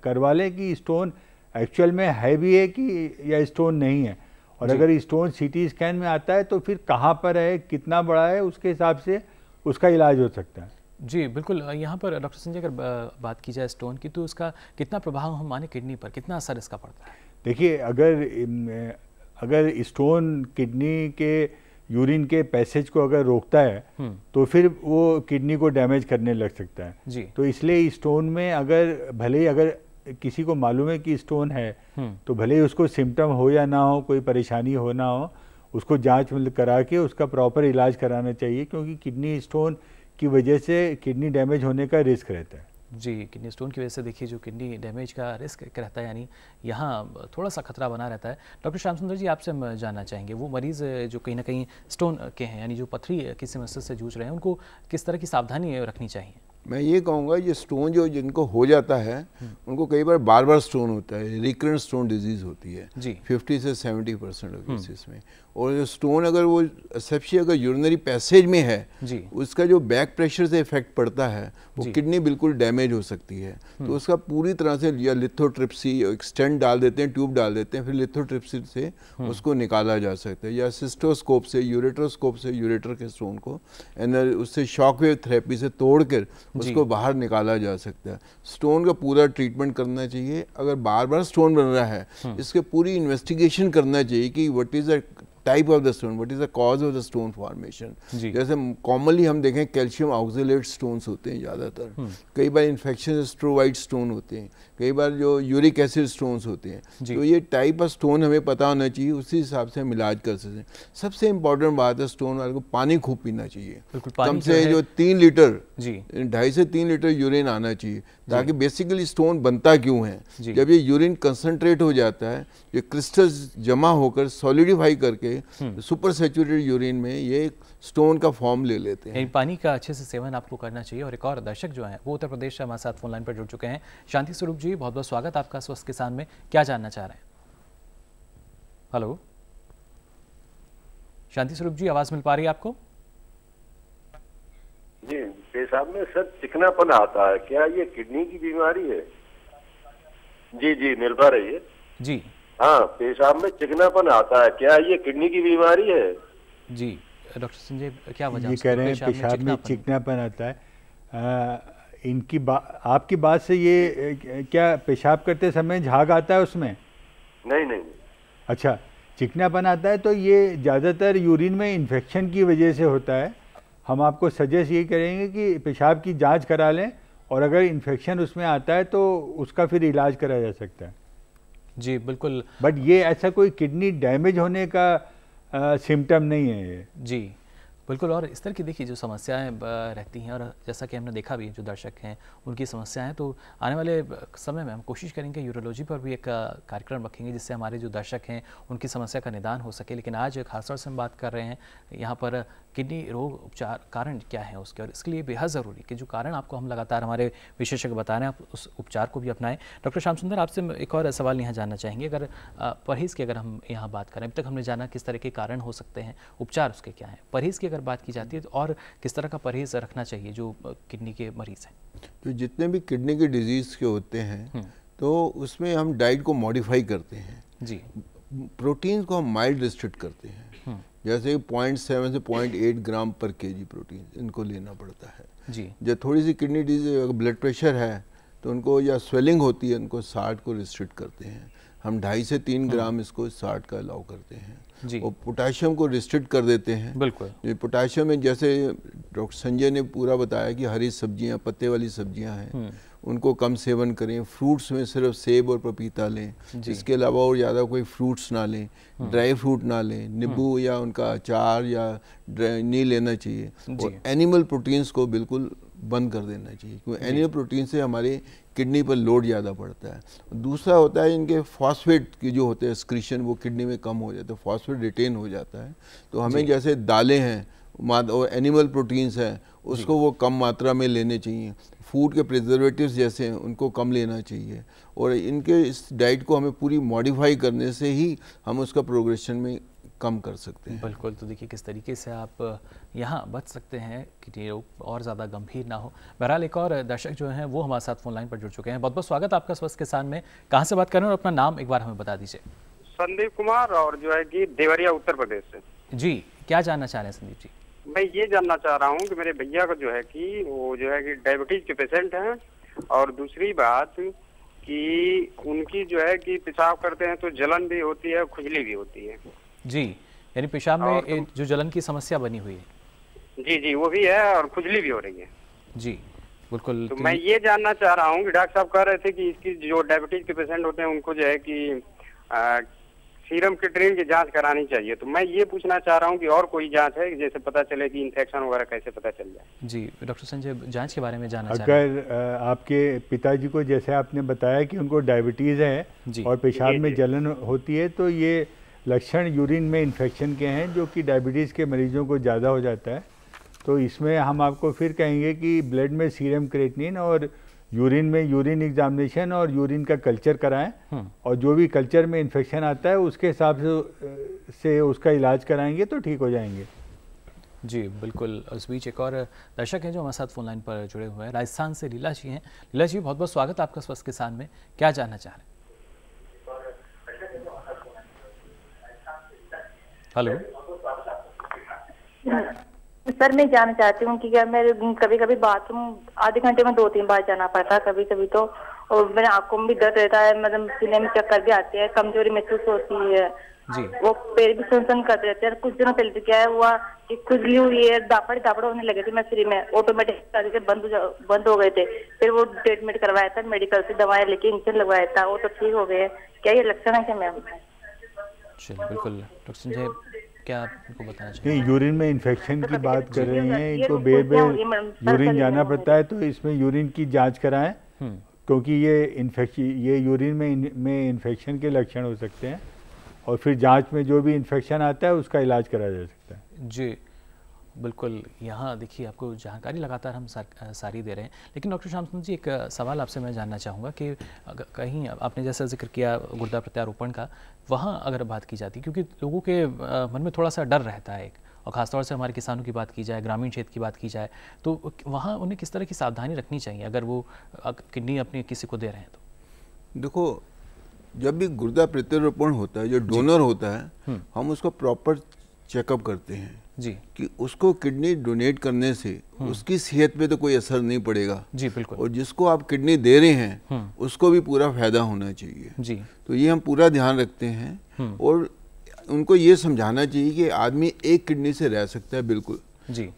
करवा लें कि स्टोन एक्चुअल में है भी है कि या स्टोन नहीं है, और अगर स्टोन सीटी स्कैन में आता है तो फिर कहाँ पर है, कितना बड़ा है, उसके हिसाब से उसका इलाज हो सकता है। जी बिल्कुल, यहाँ पर डॉक्टर संजय अगर बात की जाए स्टोन की तो उसका कितना प्रभाव हम माने किडनी पर, कितना असर इसका पड़ता है? देखिए, अगर स्टोन किडनी के यूरिन के पैसेज को अगर रोकता है तो फिर वो किडनी को डैमेज करने लग सकता है जी। तो इसलिए स्टोन में अगर किसी को मालूम है कि स्टोन है तो भले ही उसको सिम्टम हो या ना हो, कोई परेशानी हो ना हो, उसको जांच मतलब करा के उसका प्रॉपर इलाज कराना चाहिए, क्योंकि किडनी स्टोन की वजह से किडनी डैमेज होने का रिस्क रहता है। जी, किडनी स्टोन की वजह से देखिए जो किडनी डैमेज का रिस्क रहता है, यानी यहाँ थोड़ा सा खतरा बना रहता है। डॉक्टर श्याम सुंदर जी आपसे हम जानना चाहेंगे, वो मरीज़ जो कहीं ना कहीं स्टोन के हैं, यानी जो पथरी की समस्या से जूझ रहे हैं, उनको किस तरह की सावधानी रखनी चाहिए? मैं ये कहूँगा, ये स्टोन जो जिनको हो जाता है उनको कई बार बार स्टोन होता है, रिकरेंट स्टोन डिजीज़ होती है जी 50 से 70% ऑफ केसेस में। और जो स्टोन अगर वो स्पेशली अगर यूरिनरी पैसेज में है जी, उसका जो बैक प्रेशर से इफेक्ट पड़ता है वो किडनी बिल्कुल डैमेज हो सकती है। तो उसका पूरी तरह से या लिथोट्रिप्सी एक स्टेंट डाल देते हैं, ट्यूब डाल देते हैं, फिर लिथोट्रिप्सी से उसको निकाला जा सकता है, या सिस्टोस्कोप से यूरेट्रोस्कोप से यूरेटर के स्टोन को उससे शॉकवेव थेरेपी से तोड़ कर उसको बाहर निकाला जा सकता है। स्टोन का पूरा ट्रीटमेंट करना चाहिए। अगर बार बार स्टोन बन रहा है इसके पूरी इन्वेस्टिगेशन करना चाहिए कि what is the type of the stone, what is the cause of the stone formation. जैसे कॉमनली हम देखें कैल्शियम ऑक्सलेट स्टोन्स होते हैं ज़्यादातर, कई बार इन्फेक्शन स्ट्रोवाइड स्टोन होते हैं, कई बार जो यूरिक एसिड स्टोन्स होते हैं। तो ये टाइप ऑफ स्टोन हमें पता होना चाहिए, उसी हिसाब से हम इलाज कर सकते हैं। सबसे इंपॉर्टेंट बात है स्टोन वाले को पानी खूब पीना चाहिए, कम से जो 3 लीटर 2.5 से 3 लीटर यूरिन आना चाहिए, ताकि बेसिकली स्टोन बनता क्यों है, जब ये यूरिन कंसंट्रेट हो जाता है, ये क्रिस्टल्स जमा होकर सॉलिडिफाई करके सुपर सैचुरेटेड यूरिन में ये स्टोन का फॉर्म ले लेते हैं। पानी का अच्छे से सेवन आपको करना चाहिए। और एक और दर्शक जो हैं वो उत्तर प्रदेश से हमारे साथ फोन लाइन पर जुड़ चुके हैं। शांति स्वरूप जी, बहुत बहुत स्वागत आपका स्वस्थ किसान में, क्या जानना चाह रहे हैं? हेलो शांति स्वरूप जी, आवाज मिल पा रही है आपको? जी, पेशाब में सर चिकनापन आता है, क्या ये किडनी की बीमारी है? जी जी मिल पा रही है जी। हाँ, पेशाब में चिकनापन आता है, क्या ये किडनी की बीमारी है? जी डॉक्टर संजय, क्या वजह? ये कह रहे हैं पेशाब में चिकनापन आता है। आपकी बात से ये क्या पेशाब करते समय झाग आता है उसमें? नहीं। अच्छा, चिकनापन आता है तो ये ज़्यादातर यूरिन में इन्फेक्शन की वजह से होता है। हम आपको सजेस्ट ये करेंगे कि पेशाब की जांच करा लें, और अगर इन्फेक्शन उसमें आता है तो उसका फिर इलाज करा जा सकता है। जी बिल्कुल, बट ये ऐसा कोई किडनी डैमेज होने का सिम्टम नहीं है ये। जी बिल्कुल, और इस तरह की देखिए जो समस्याएं रहती हैं, और जैसा कि हमने देखा भी जो दर्शक हैं उनकी समस्याएं, तो आने वाले समय में हम कोशिश करेंगे यूरोलॉजी पर भी एक कार्यक्रम रखेंगे जिससे हमारे जो दर्शक हैं उनकी समस्या का निदान हो सके। लेकिन आज खासतौर से हम बात कर रहे हैं यहाँ पर किडनी रोग उपचार कारण क्या है उसके, और इसके लिए बेहद ज़रूरी कि जो कारण आपको हम लगातार हमारे विशेषज्ञ बता रहे हैं आप उस उपचार को भी अपनाएं। डॉक्टर श्याम सुंदर, आपसे एक और सवाल यहाँ जानना चाहेंगे, अगर परहेज़ की अगर हम यहाँ बात करें, अभी तक हमने जाना किस तरह के कारण हो सकते हैं, उपचार उसके क्या है, परहेज़ की अगर बात की जाती है तो और किस तरह का परहेज़ रखना चाहिए जो किडनी के मरीज़ हैं? तो जितने भी किडनी के डिजीज़ के होते हैं तो उसमें हम डाइट को मॉडिफाई करते हैं जी, प्रोटीन को हम माइल्ड रिस्ट्रिक्ट करते हैं, जैसे 0.7 से 0.8 ग्राम पर केजी प्रोटीन इनको लेना पड़ता है जी। जब थोड़ी सी किडनी डिजीज ब्लड प्रेशर है तो उनको या स्वेलिंग होती है, उनको 60 को रिस्ट्रिक्ट करते हैं। हम 2.5 से 3 ग्राम इसको 60 का अलाउ करते हैं। और पोटाशियम को रिस्ट्रिक्ट कर देते हैं। बिल्कुल। पोटाशियम में जैसे डॉक्टर संजय ने पूरा बताया कि हरी सब्जियां, पत्ते वाली सब्जियां हैं, उनको कम सेवन करें। फ्रूट्स में सिर्फ सेब और पपीता लें, इसके अलावा और ज़्यादा कोई फ्रूट्स ना लें, ड्राई फ्रूट ना लें, नींबू या उनका अचार या नहीं लेना चाहिए। और एनिमल प्रोटीन्स को बिल्कुल बंद कर देना चाहिए, क्योंकि एनिमल प्रोटीन से हमारे किडनी पर लोड ज़्यादा पड़ता है। दूसरा होता है इनके फॉस्फेट की जो होते हैं एक्सक्रीशन, वो किडनी में कम हो जाता है, फॉस्फेट रिटेन हो जाता है। तो हमें जैसे दालें हैं और एनिमल प्रोटीन्स हैं, उसको वो कम मात्रा में लेने चाहिए। फूड के प्रिजर्वेटिव्स जैसे हैं उनको कम लेना चाहिए। और इनके इस डाइट को हमें पूरी मॉडिफाई करने से ही हम उसका प्रोग्रेशन में कम कर सकते हैं। बिल्कुल। तो देखिए किस तरीके से आप यहाँ बच सकते हैं कि रोग और ज़्यादा गंभीर ना हो। बहरहाल एक और दर्शक जो हैं वो हमारे साथ फोन लाइन पर जुड़ चुके हैं। बहुत बहुत स्वागत आपका स्वस्थ किसान में। कहाँ से बात कर रहे हैं और अपना नाम एक बार हमें बता दीजिए। संदीप कुमार, और जो है कि देवरिया उत्तर प्रदेश से। जी, क्या जानना चाह रहे हैं संदीप जी? मैं ये जानना चाह रहा हूँ कि मेरे भैया को जो है कि वो जो है कि डायबिटीज के पेशेंट हैं, और दूसरी बात कि उनकी जो है कि पेशाब करते हैं तो जलन भी होती है, खुजली भी होती है। जी, यानी पेशाब में जो जलन की समस्या बनी हुई है। जी जी, वो भी है और खुजली भी हो रही है। जी बिल्कुल। तो मैं ये जानना चाह रहा हूँ कि डॉक्टर साहब कह रहे थे कि इसकी जो डायबिटीज के पेशेंट होते हैं उनको जो है कि सीरम क्रिएटिनिन की जांच करानी चाहिए। तो मैं ये पूछना चाह रहा हूँ कि और कोई जांच है जैसे पता चले कि इन्फेक्शन वगैरह कैसे पता चल जाए? जी डॉक्टर संजय, जांच के बारे में जानना चाह रहे हैं। अगर आपके पिताजी को जैसे आपने बताया कि उनको डायबिटीज़ है और पेशाब में जलन होती है, तो ये लक्षण यूरिन में इन्फेक्शन के हैं जो कि डायबिटीज़ के मरीजों को ज़्यादा हो जाता है। तो इसमें हम आपको फिर कहेंगे कि ब्लड में सीरम क्रिएटिनिन और यूरिन में यूरिन एग्जामिनेशन और यूरिन का कल्चर कराएं, और जो भी कल्चर में इन्फेक्शन आता है उसके हिसाब से उसका इलाज कराएंगे तो ठीक हो जाएंगे। जी बिल्कुल। उस बीच एक और दर्शक हैं जो हमारे साथ फोन लाइन पर जुड़े हुए हैं, राजस्थान से लीला जी हैं। लीला जी, बहुत बहुत स्वागत आपका स्वस्थ किसान में। क्या जानना चाह रहे हैं? हेलो सर, मैं जानना चाहती हूँ कि क्या मेरे कभी कभी बाथरूम आधे घंटे में 2-3 बार जाना पड़ता है कभी कभी तो, और मेरे आंखों में भी दर्द रहता है, मतलब सीने में चक्कर भी आते हैं, कमजोरी महसूस होती है जी। वो पैर भी सनसन कर देते हैं। कुछ दिनों पहले क्या हुआ कि खुजली हुई है, दापड़ होने लगे थे, मैं शरीर में ऑटोमेटिक बंद हो गए थे। फिर वो ट्रीटमेंट करवाया था, मेडिकल से दवाएं लेके इंजेक्शन लगवाया था, वो तो ठीक हो गए। क्या ये लक्षण है क्या मैम? बिल्कुल। डॉक्टर संजय, क्या आपको बताना चाहिए? यूरिन में इन्फेक्शन की बात कर रही हैं, इनको बेर यूरिन जाना पड़ता है, तो इसमें यूरिन की जांच कराएं, क्योंकि ये यूरिन में इन्फेक्शन के लक्षण हो सकते हैं, और फिर जांच में जो भी इन्फेक्शन आता है उसका इलाज कराया जा सकता है। जी बिल्कुल। यहाँ देखिए आपको जानकारी लगातार हम सारी दे रहे हैं, लेकिन डॉक्टर श्याम सुंदर जी, एक सवाल आपसे मैं जानना चाहूँगा कि कहीं आपने जैसा जिक्र किया गुर्दा प्रत्यारोपण का, वहाँ अगर बात की जाती, क्योंकि लोगों के मन में थोड़ा सा डर रहता है, और ख़ासतौर से हमारे किसानों की बात की जाए, ग्रामीण क्षेत्र की बात की जाए, तो वहाँ उन्हें किस तरह की सावधानी रखनी चाहिए अगर वो किडनी अपनी किसी को दे रहे हैं तो? देखो, जब भी गुर्दा प्रत्यारोपण होता है, जो डोनर होता है, हम उसको प्रॉपर चेकअप करते हैं जी, कि उसको किडनी डोनेट करने से उसकी सेहत पे तो कोई असर नहीं पड़ेगा जी। बिल्कुल। और जिसको आप किडनी दे रहे हैं उसको भी पूरा फायदा होना चाहिए जी। तो ये हम पूरा ध्यान रखते हैं, और उनको ये समझाना चाहिए कि आदमी एक किडनी से रह सकता है, बिल्कुल जी।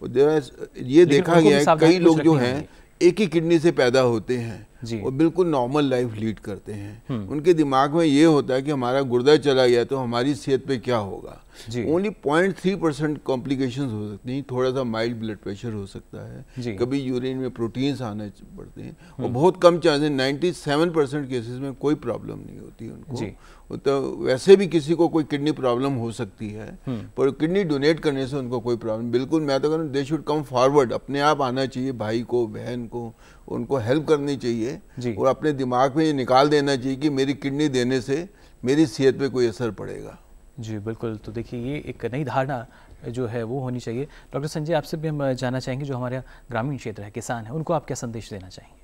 ये देखा गया है कई लोग जो हैं एक ही किडनी से पैदा होते हैं और बिल्कुल नॉर्मल लाइफ लीड करते हैं। उनके दिमाग में ये होता है कि हमारा गुर्दा चला गया तो हमारी सेहत पे क्या होगा। ओनली 0.3% कॉम्प्लिकेशंस हो सकती हैं, थोड़ा सा माइल्ड ब्लड प्रेशर हो सकता है, कभी यूरिन में प्रोटीन्स आने पड़ते हैं, और बहुत कम चांसेस 97% केसेस में कोई प्रॉब्लम नहीं होती उनको। तो वैसे भी किसी को कोई किडनी प्रॉब्लम हो सकती है, पर किडनी डोनेट करने से उनको कोई प्रॉब्लम, बिल्कुल मैं तो कहूँ दे शुड कम फॉरवर्ड, अपने आप आना चाहिए, भाई को बहन को उनको हेल्प करनी चाहिए, और अपने दिमाग में ये निकाल देना चाहिए कि मेरी किडनी देने से मेरी सेहत पे कोई असर पड़ेगा। जी बिल्कुल। तो देखिए ये एक नई धारणा जो है वो होनी चाहिए। डॉक्टर संजय, आपसे भी हम जानना चाहेंगे, जो हमारे ग्रामीण क्षेत्र है, किसान है, उनको आप क्या संदेश देना चाहेंगे?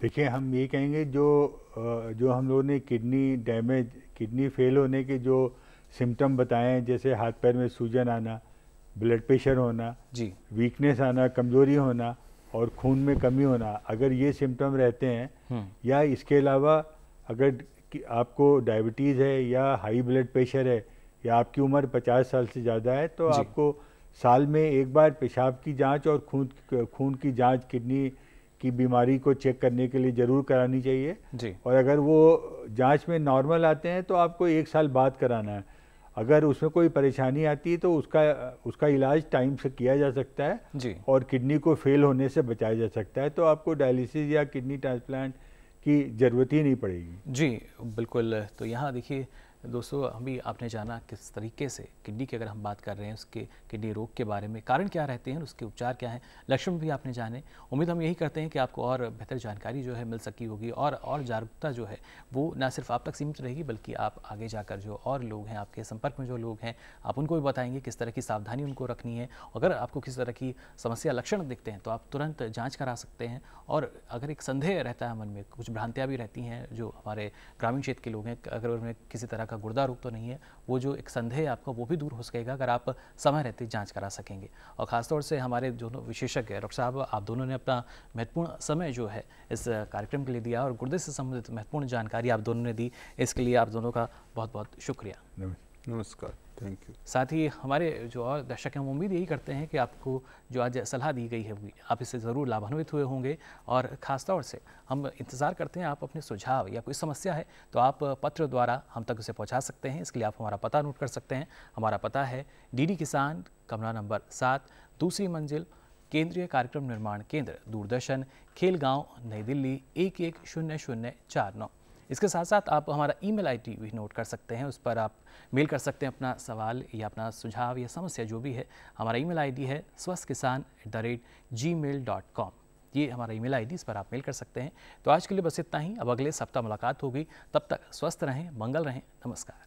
देखिए, हम ये कहेंगे जो हम लोगों ने किडनी डैमेज, किडनी फेल होने के जो सिम्टम बताए हैं, जैसे हाथ पैर में सूजन आना, ब्लड प्रेशर होना जी, वीकनेस आना, कमजोरी होना, और खून में कमी होना, अगर ये सिम्टम रहते हैं या इसके अलावा अगर आपको डायबिटीज़ है या हाई ब्लड प्रेशर है या आपकी उम्र 50 साल से ज़्यादा है, तो आपको साल में एक बार पेशाब की जांच और खून की जांच किडनी की बीमारी को चेक करने के लिए ज़रूर करानी चाहिए जी। और अगर वो जांच में नॉर्मल आते हैं तो आपको 1 साल बाद कराना है। अगर उसमें कोई परेशानी आती है तो उसका इलाज टाइम से किया जा सकता है जी। और किडनी को फेल होने से बचाया जा सकता है, तो आपको डायलिसिस या किडनी ट्रांसप्लांट की ज़रूरत ही नहीं पड़ेगी। जी बिल्कुल। तो यहाँ देखिए दोस्तों, अभी आपने जाना किस तरीके से किडनी की अगर हम बात कर रहे हैं, उसके किडनी रोग के बारे में कारण क्या रहते हैं, उसके उपचार क्या हैं, लक्षण भी आपने जाने। उम्मीद हम यही करते हैं कि आपको और बेहतर जानकारी जो है मिल सकी होगी और जागरूकता जो है वो ना सिर्फ आप तक सीमित रहेगी, बल्कि आप आगे जाकर जो और लोग हैं, आपके संपर्क में जो लोग हैं, आप उनको भी बताएंगे किस तरह की सावधानी उनको रखनी है। अगर आपको किसी तरह की समस्या लक्षण दिखते हैं तो आप तुरंत जाँच करा सकते हैं। और अगर एक संदेह रहता है मन में, कुछ भ्रांतियाँ भी रहती हैं जो हमारे ग्रामीण क्षेत्र के लोग हैं, अगर उनमें किसी तरह का गुर्दा रोग तो नहीं है, वो जो एक संदेह है आपका वो भी दूर हो सकेगा अगर आप समय रहते जांच करा सकेंगे। और ख़ासतौर से हमारे जो विशेषज्ञ डॉक्टर साहब, आप दोनों ने अपना महत्वपूर्ण समय जो है इस कार्यक्रम के लिए दिया और गुर्दे से संबंधित महत्वपूर्ण जानकारी आप दोनों ने दी, इसके लिए आप दोनों का बहुत बहुत शुक्रिया। नमस्कार, थैंक यू। साथ ही हमारे जो और दर्शक हैं, हम उम्मीद यही करते हैं कि आपको जो आज सलाह दी गई है आप इससे ज़रूर लाभान्वित हुए होंगे। और ख़ास तौर से हम इंतज़ार करते हैं आप अपने सुझाव या कोई समस्या है तो आप पत्र द्वारा हम तक उसे पहुंचा सकते हैं। इसके लिए आप हमारा पता नोट कर सकते हैं। हमारा पता है DD किसान, कमरा नंबर 7, दूसरी मंजिल, केंद्रीय कार्यक्रम निर्माण केंद्र, दूरदर्शन, खेलगांव, नई दिल्ली 110049। इसके साथ साथ आप हमारा email ID भी नोट कर सकते हैं, उस पर आप मेल कर सकते हैं अपना सवाल या अपना सुझाव या समस्या जो भी है। हमारा email ID है swasthkisan@gmail.com। ये हमारा email ID, इस पर आप मेल कर सकते हैं। तो आज के लिए बस इतना ही। अब अगले सप्ताह मुलाकात होगी, तब तक स्वस्थ रहें, मंगल रहें। नमस्कार।